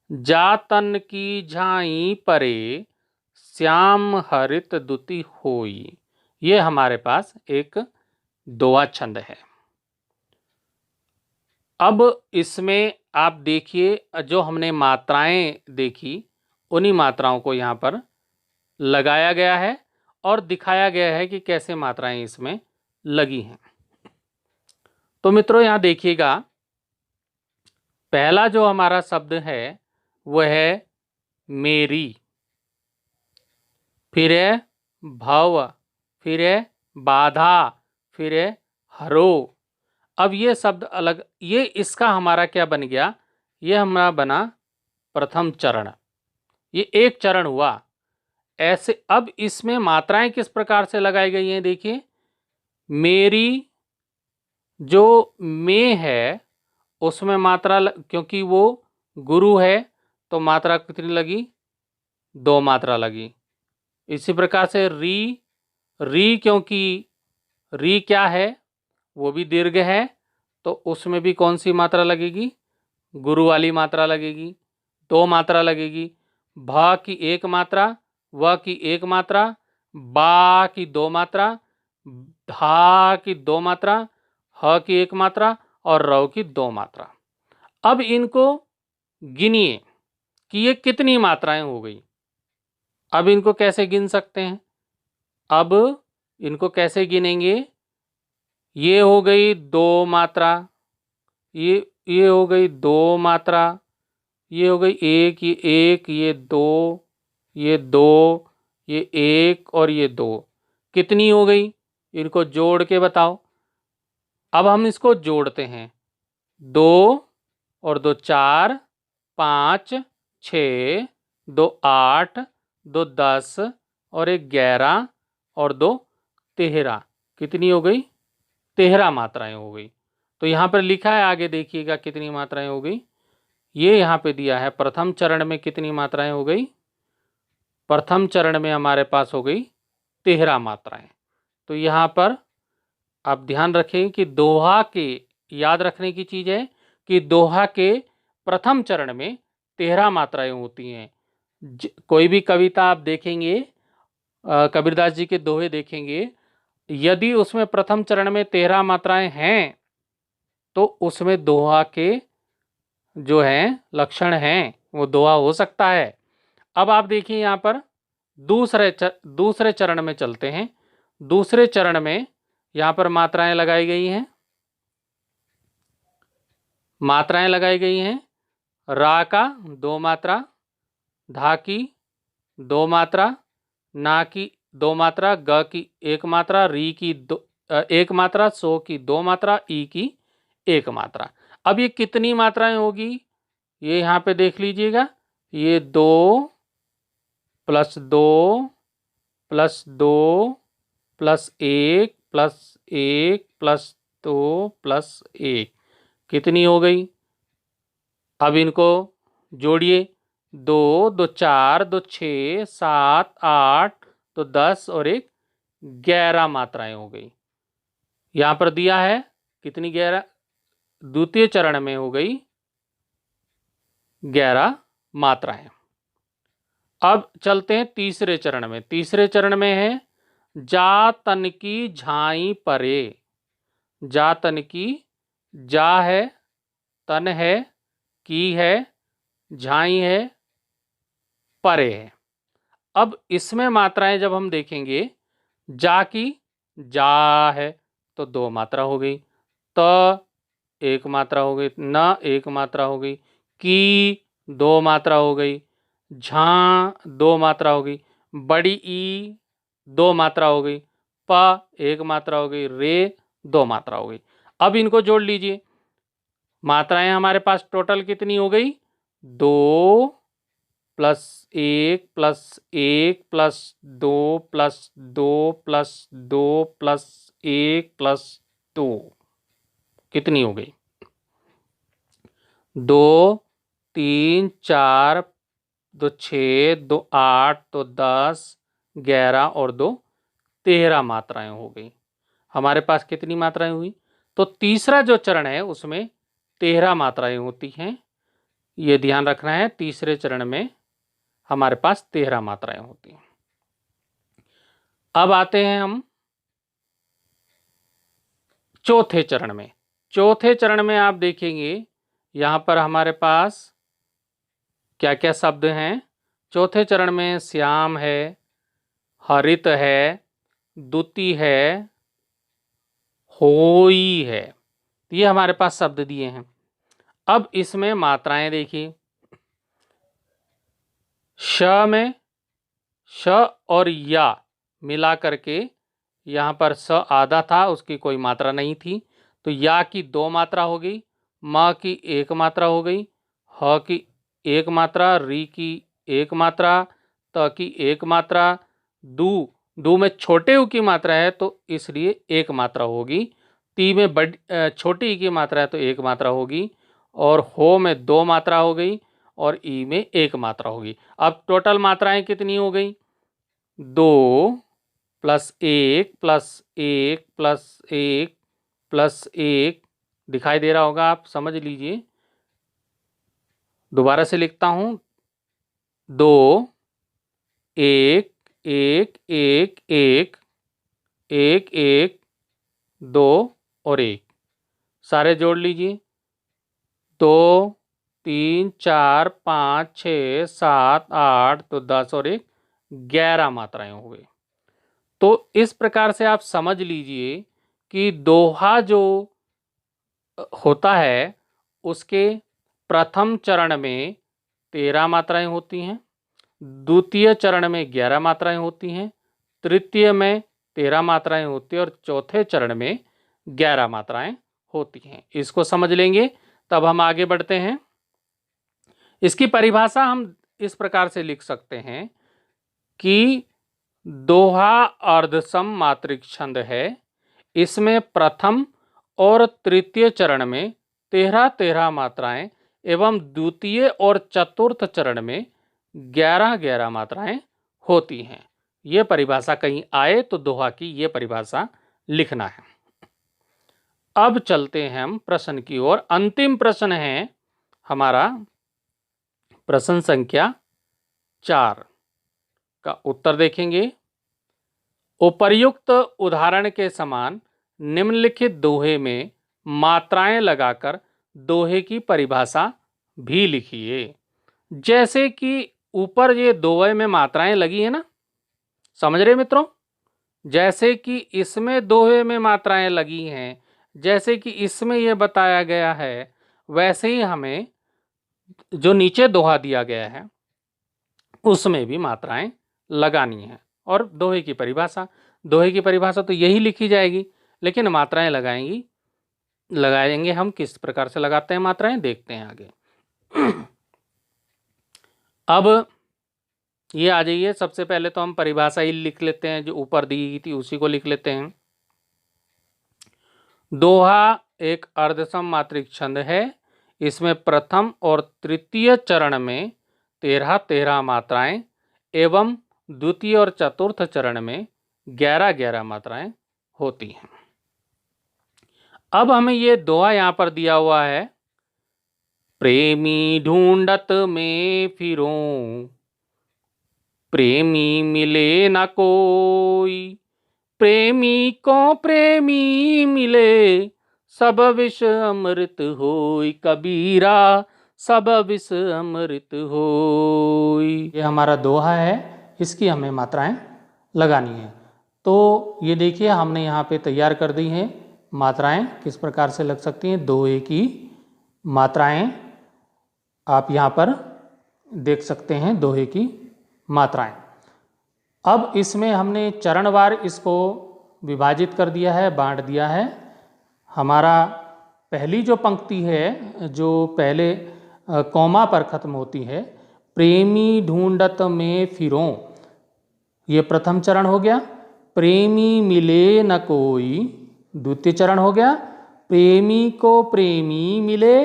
जातन की झाई परे, श्याम हरित दुति होई। ये हमारे पास एक दोहा छंद है। अब इसमें आप देखिए, जो हमने मात्राएं देखी उन्हीं मात्राओं को यहाँ पर लगाया गया है और दिखाया गया है कि कैसे मात्राएं इसमें लगी हैं। तो मित्रों यहाँ देखिएगा, पहला जो हमारा शब्द है वह है मेरी, फिर है भव, फिर है बाधा, फिर है हरो। अब ये शब्द अलग, ये इसका हमारा क्या बन गया, ये हमारा बना प्रथम चरण, ये एक चरण हुआ। ऐसे अब इसमें मात्राएं किस प्रकार से लगाई गई हैं, देखिए, मेरी जो में है उसमें मात्रा क्योंकि वो गुरु है तो मात्रा कितनी लगी, दो मात्रा लगी। इसी प्रकार से री क्योंकि री क्या है, वो भी दीर्घ है, तो उसमें भी कौन सी मात्रा लगेगी, गुरु वाली मात्रा लगेगी, दो मात्रा लगेगी। भ की एक मात्रा, व की एक मात्रा, बा की दो मात्रा, धा की दो मात्रा, ह की एक मात्रा और रव की दो मात्रा। अब इनको गिनिए कि ये कितनी मात्राएं हो गई। अब इनको कैसे गिन सकते हैं? अब इनको कैसे गिनेंगे? ये हो गई दो मात्रा, ये हो गई दो मात्रा, ये हो गई एक, ये एक, ये दो, ये दो, ये एक और ये दो। कितनी हो गई? इनको जोड़ के बताओ। अब हम इसको जोड़ते हैं। दो और दो चार, पाँच, छ, दो आठ, दो 10 और एक 11 और दो 13। कितनी हो गई? 13 मात्राएं हो गई। तो यहाँ पर लिखा है, आगे देखिएगा कितनी मात्राएं हो गई। ये यहाँ पे दिया है प्रथम चरण में कितनी मात्राएं हो गई। प्रथम चरण में हमारे पास हो गई 13 मात्राएं। तो यहाँ पर आप ध्यान रखें कि दोहा के, याद रखने की चीज है कि दोहा के प्रथम चरण में 13 मात्राएं होती हैं। कोई भी कविता आप देखेंगे, कबीरदास जी के दोहे देखेंगे, यदि उसमें प्रथम चरण में 13 मात्राएं हैं तो उसमें दोहा के जो हैं लक्षण हैं वो दोहा हो सकता है। अब आप देखिए यहाँ पर दूसरे चरण में चलते हैं। दूसरे चरण में यहाँ पर मात्राएं लगाई गई हैं। मात्राएं लगाई गई हैं। रा का दो मात्रा, धा की दो मात्रा, ना की दो मात्रा, ग की एक मात्रा, री की एक मात्रा, सो की दो मात्रा, ई की एक मात्रा। अब ये कितनी मात्राएं होगी? ये यहाँ पे देख लीजिएगा। ये दो प्लस दो प्लस दो प्लस एक प्लस एक प्लस दो प्लस एक। कितनी हो गई? अब इनको जोड़िए। दो, दो चार, दो छः, सात, आठ, तो 10 और एक 11 मात्राएं हो गई। यहाँ पर दिया है कितनी? 11। द्वितीय चरण में हो गई 11 मात्राएं। अब चलते हैं तीसरे चरण में। तीसरे चरण में है जा तन की झाई परे। जा तन की, जा है, तन है, की है, झाई है, परे है। अब इसमें मात्राएं जब हम देखेंगे, जा की, जा है तो दो मात्रा हो गई, त एक मात्रा हो गई, न एक मात्रा हो गई, की दो मात्रा हो गई, झा दो मात्रा हो गई, बड़ी ई दो मात्रा हो गई, प एक मात्रा हो गई, रे दो मात्रा हो गई। अब इनको जोड़ लीजिए। मात्राएं हमारे पास टोटल कितनी हो गई? दो प्लस एक प्लस एक प्लस दो प्लस दो प्लस दो प्लस एक प्लस दो। कितनी हो गई? दो, तीन, चार, दो छः, दो आठ, दो 10, 11 और दो 13 मात्राएं हो गई। हमारे पास कितनी मात्राएं हुई? तो तीसरा जो चरण है उसमें 13 मात्राएं होती हैं। ये ध्यान रखना है, तीसरे चरण में हमारे पास 13 मात्राएं होती हैं। अब आते हैं हम चौथे चरण में। चौथे चरण में आप देखेंगे यहाँ पर हमारे पास क्या क्या शब्द हैं। चौथे चरण में श्याम है, हरित है, दुति है, होई है। ये हमारे पास शब्द दिए हैं। अब इसमें मात्राएं देखिए। श में श और या मिला करके यहाँ पर स आधा था, उसकी कोई मात्रा नहीं थी, तो या की दो मात्रा हो गई, म की एक मात्रा हो गई, ह की एक मात्रा, री की एक मात्रा, त की एक मात्रा, दू में छोटे ऊ की मात्रा है तो इसलिए एक मात्रा होगी, ती में छोटी ई की मात्रा है तो एक मात्रा होगी, और हो में दो मात्रा हो गई और ई में एक मात्रा होगी। अब टोटल मात्राएं कितनी हो गई? दो प्लस एक प्लस एक प्लस एक प्लस एक। दिखाई दे रहा होगा, आप समझ लीजिए। दोबारा से लिखता हूं। दो, एक, एक, एक, एक, एक, एक, दो और एक। सारे जोड़ लीजिए। 2, 3, 4, 5, 6, 7, 8 तो 10 और 1 11 मात्राएं हो गई। तो इस प्रकार से आप समझ लीजिए कि दोहा जो होता है उसके प्रथम चरण में 13 मात्राएं होती हैं, द्वितीय चरण में 11 मात्राएं होती हैं, तृतीय में 13 मात्राएं होती हैं और चौथे चरण में 11 मात्राएं होती हैं। इसको समझ लेंगे तब हम आगे बढ़ते हैं। इसकी परिभाषा हम इस प्रकार से लिख सकते हैं कि दोहा अर्धसम मात्रिक छंद है। इसमें प्रथम और तृतीय चरण में 13-13 मात्राएं एवं द्वितीय और चतुर्थ चरण में 11-11 मात्राएं होती हैं। यह परिभाषा कहीं आए तो दोहा की यह परिभाषा लिखना है। अब चलते हैं हम प्रश्न की ओर। अंतिम प्रश्न है हमारा प्रश्न संख्या 4 का उत्तर देखेंगे। उपर्युक्त उदाहरण के समान निम्नलिखित दोहे में मात्राएं लगाकर दोहे की परिभाषा भी लिखिए। जैसे कि ऊपर ये दोहे में मात्राएं लगी है ना, समझ रहे मित्रों? जैसे कि इसमें दोहे में मात्राएं लगी हैं, जैसे कि इसमें यह बताया गया है, वैसे ही हमें जो नीचे दोहा दिया गया है उसमें भी मात्राएं लगानी है। और दोहे की परिभाषा तो यही लिखी जाएगी, लेकिन मात्राएं लगाएंगे हम किस प्रकार से लगाते हैं मात्राएं, देखते हैं आगे। अब ये आ जाइए, सबसे पहले तो हम परिभाषा ही लिख लेते हैं, जो ऊपर दी गई थी उसी को लिख लेते हैं। दोहा एक अर्धसम मात्रिक छंद है। इसमें प्रथम और तृतीय चरण में 13-13 मात्राएं एवं द्वितीय और चतुर्थ चरण में 11-11 मात्राएं होती हैं। अब हमें ये दोहा यहां पर दिया हुआ है, प्रेमी ढूंढत में फिरूं, प्रेमी मिले न कोई, प्रेमी को प्रेमी मिले, सब विष अमृत होई, कबीरा सब विष अमृत होई। ये हमारा दोहा है, इसकी हमें मात्राएं लगानी है। तो ये देखिए हमने यहाँ पे तैयार कर दी हैं मात्राएं किस प्रकार से लग सकती हैं। दोहे की मात्राएं आप यहाँ पर देख सकते हैं, दोहे की मात्राएं। अब इसमें हमने चरणवार इसको विभाजित कर दिया है, बांट दिया है। हमारा पहली जो पंक्ति है, जो पहले कौमा पर खत्म होती है, प्रेमी ढूंढत में फिरों, ये प्रथम चरण हो गया। प्रेमी मिले न कोई, द्वितीय चरण हो गया। प्रेमी को प्रेमी मिले,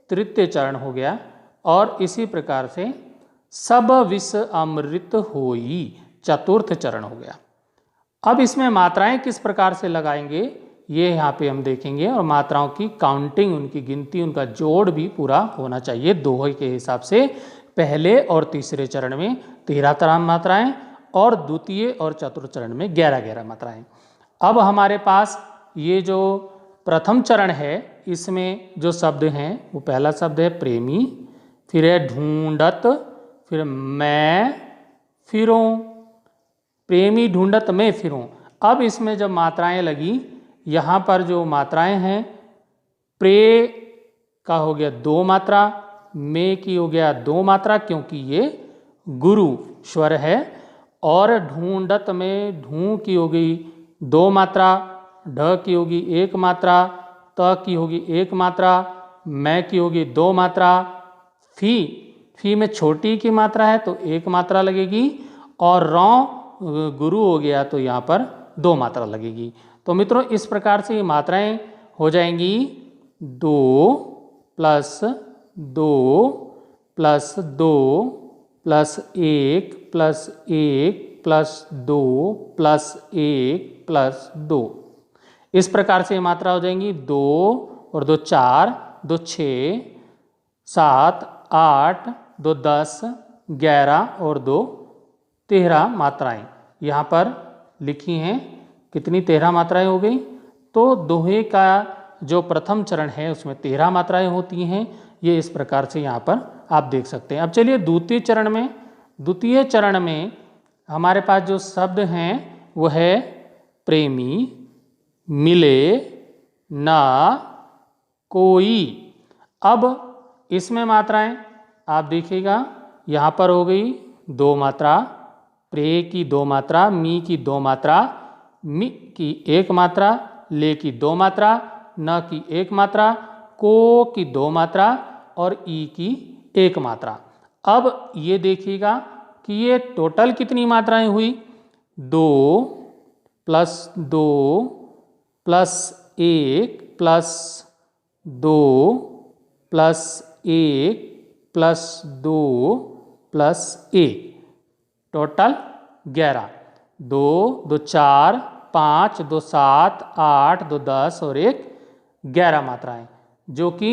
तृतीय चरण हो गया। और इसी प्रकार से सब विष अमृत होई, चतुर्थ चरण हो गया। अब इसमें मात्राएं किस प्रकार से लगाएंगे ये यहाँ पे हम देखेंगे, और मात्राओं की काउंटिंग, उनकी गिनती, उनका जोड़ भी पूरा होना चाहिए दोहे के हिसाब से। पहले और तीसरे चरण में 13-13 मात्राएं और द्वितीय और चतुर्थ चरण में 11-11 मात्राएं। अब हमारे पास ये जो प्रथम चरण है, इसमें जो शब्द हैं वो पहला शब्द है प्रेमी, फिर है ढूंढत, फिर मैं फिरूं, प्रेमी ढूंढत में फिरूं। अब इसमें जब मात्राएं लगी, यहाँ पर जो मात्राएं हैं, प्रे का हो गया 2 मात्रा, में की हो गया 2 मात्रा क्योंकि ये गुरु स्वर है, और ढूंढत में ढूं की होगी 2 मात्रा, ढ की होगी 1 मात्रा, त की होगी 1 मात्रा, मैं की होगी 2 मात्रा, फी में छोटी की मात्रा है तो 1 मात्रा लगेगी, और रौ गुरु हो गया तो यहाँ पर 2 मात्रा लगेगी। तो मित्रों इस प्रकार से ये मात्राएं हो जाएंगी 2 + 2 + 2 + 1 + 1 + 2 + 1 + 2। इस प्रकार से ये मात्रा हो जाएंगी 2 और 2 4, 2 6, 7, 8, 2 10, 11 और 2 13 मात्राएं यहाँ पर लिखी हैं। कितनी 13 मात्राएं हो गई? तो दोहे का जो प्रथम चरण है उसमें 13 मात्राएं होती हैं। ये इस प्रकार से यहाँ पर आप देख सकते हैं। अब चलिए द्वितीय चरण में हमारे पास जो शब्द हैं वो है प्रेमी, मिले, ना, कोई। अब इसमें मात्राएं आप देखिएगा, यहाँ पर हो गई 2 मात्रा, प्रे की 2 मात्रा, मी की 2 मात्रा, मि की 1 मात्रा, ले की 2 मात्रा, न की 1 मात्रा, को की 2 मात्रा और ई की 1 मात्रा। अब ये देखिएगा कि ये टोटल कितनी मात्राएं हुई? 2 plus 2 plus 1 plus 2 plus 1 plus 2 plus 1, total 11। 2 2 4 5 2 7 8 2 10 और 1 11 मात्राएं, जो कि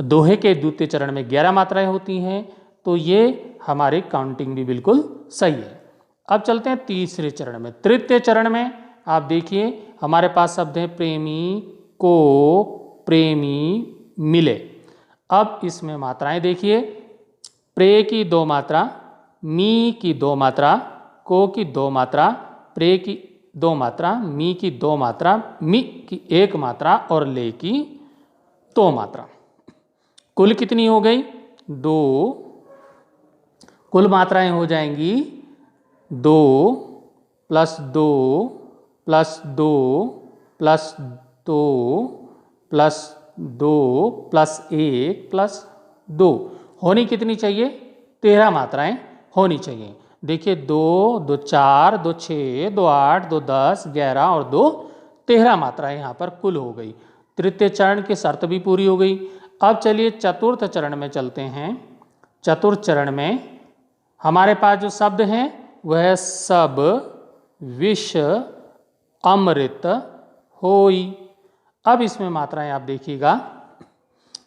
दोहे के द्वितीय चरण में 11 मात्राएं होती हैं। तो ये हमारी काउंटिंग भी बिल्कुल सही है। अब चलते हैं तीसरे चरण में। तृतीय चरण में आप देखिए हमारे पास शब्द है प्रेमी, को, प्रेमी, मिले। अब इसमें मात्राएं देखिए, प्रे की 2 मात्रा, मी की 2 मात्रा, को की 2 मात्रा, प्रे की 2 मात्रा, मी की 2 मात्रा, मी की 1 मात्रा और ले की 2 मात्रा। कुल कितनी हो गई? 2। कुल मात्राएं हो जाएंगी 2 plus 2 plus 2 plus 2 plus 2 plus 1 plus 2। होनी कितनी चाहिए? 13 मात्राएं होनी चाहिए। देखिए 2 2 4 2 6 2 8 2 10 11 और 2 13 मात्राएं यहाँ पर कुल हो गई। तृतीय चरण की शर्त भी पूरी हो गई। अब चलिए चतुर्थ चरण में चलते हैं। चतुर्थ चरण में हमारे पास जो शब्द हैं वह सब, विष, अमृत, होई। अब इसमें मात्राएं आप देखिएगा,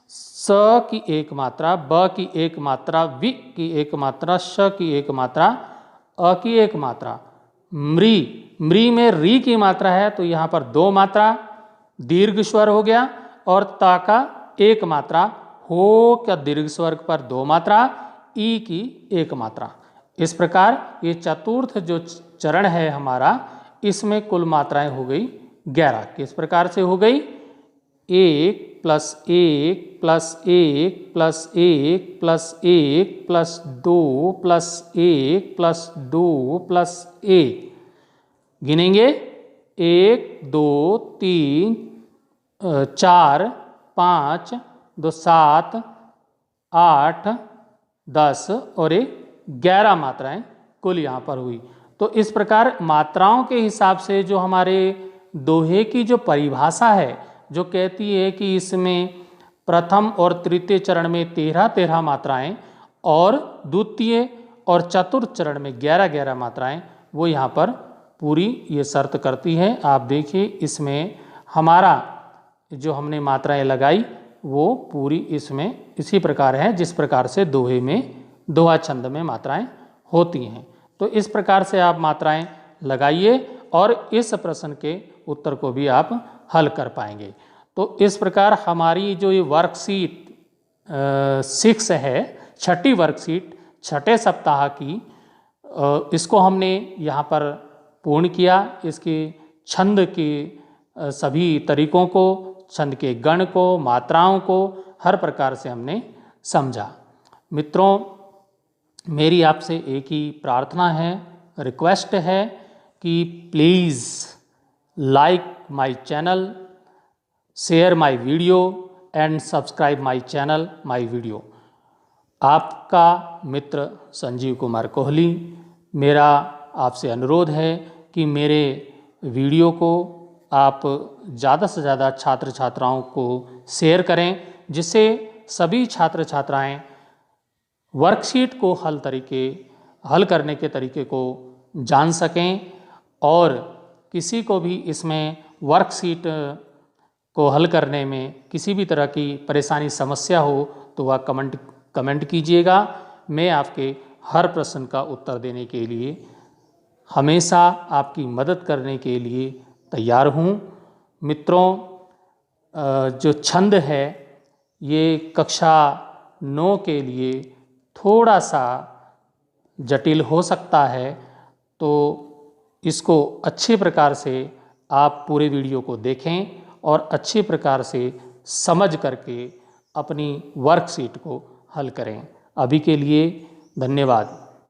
स की 1 मात्रा, ब की 1 मात्रा, वि की 1 मात्रा, श की 1 मात्रा, अ की 1 मात्रा। मृ, मृ में री की मात्रा है तो यहाँ पर 2 मात्रा, दीर्घ स्वर हो गया, और ता का 1 मात्रा, हो का दीर्घ स्वर पर 2 मात्रा, ई की 1 मात्रा। इस प्रकार ये चतुर्थ जो चरण है हमारा, इसमें कुल मात्राएं हो गई 11। किस प्रकार से हो गई? 1 plus 1 plus 1 plus 1 plus 1 plus 2 plus 1 plus 2 plus 1। गिनेंगे 1 2 3 4 5 2 7 8 10 और 11 मात्राएं कुल यहाँ पर हुई। तो इस प्रकार मात्राओं के हिसाब से जो हमारे दोहे की जो परिभाषा है, जो कहती है कि इसमें प्रथम और तृतीय चरण में 13 मात्राएं और द्वितीय और चतुर्थ चरण में 11 मात्राएं, वो यहाँ पर पूरी ये शर्त करती है। आप देखिए इसमें हमारा जो हमने मात्राएं लगाई वो पूरी इसमें इसी प्रकार है जिस प्रकार से दोहे में, दोहा छंद में मात्राएं होती हैं। तो इस प्रकार से आप मात्राएं लगाइए और इस प्रश्न के उत्तर को भी आप हल कर पाएंगे। तो इस प्रकार हमारी जो ये वर्कशीट 6 है, छठी वर्कशीट, छठे सप्ताह की, इसको हमने यहाँ पर पूर्ण किया। इसके छंद के सभी तरीकों को, छंद के गण को, मात्राओं को हर प्रकार से हमने समझा। मित्रों, मेरी आपसे एक ही प्रार्थना है, रिक्वेस्ट है कि please like my channel, share my video and subscribe my channel, my video. आपका मित्र संजीव कुमार कोहली, मेरा आपसे अनुरोध है कि मेरे वीडियो को आप ज़्यादा से ज़्यादा छात्र छात्राओं को शेयर करें, जिससे सभी छात्र छात्राएं वर्कशीट को हल करने के तरीके को जान सकें, और किसी को भी इसमें वर्कशीट को हल करने में किसी भी तरह की परेशानी, समस्या हो तो वह कमेंट कीजिएगा। मैं आपके हर प्रश्न का उत्तर देने के लिए हमेशा आपकी मदद करने के लिए तैयार हूँ। मित्रों, जो छंद है ये कक्षा 9 के लिए थोड़ा सा जटिल हो सकता है, तो इसको अच्छे प्रकार से आप पूरे वीडियो को देखें और अच्छे प्रकार से समझ करके अपनी वर्कशीट को हल करें। अभी के लिए धन्यवाद।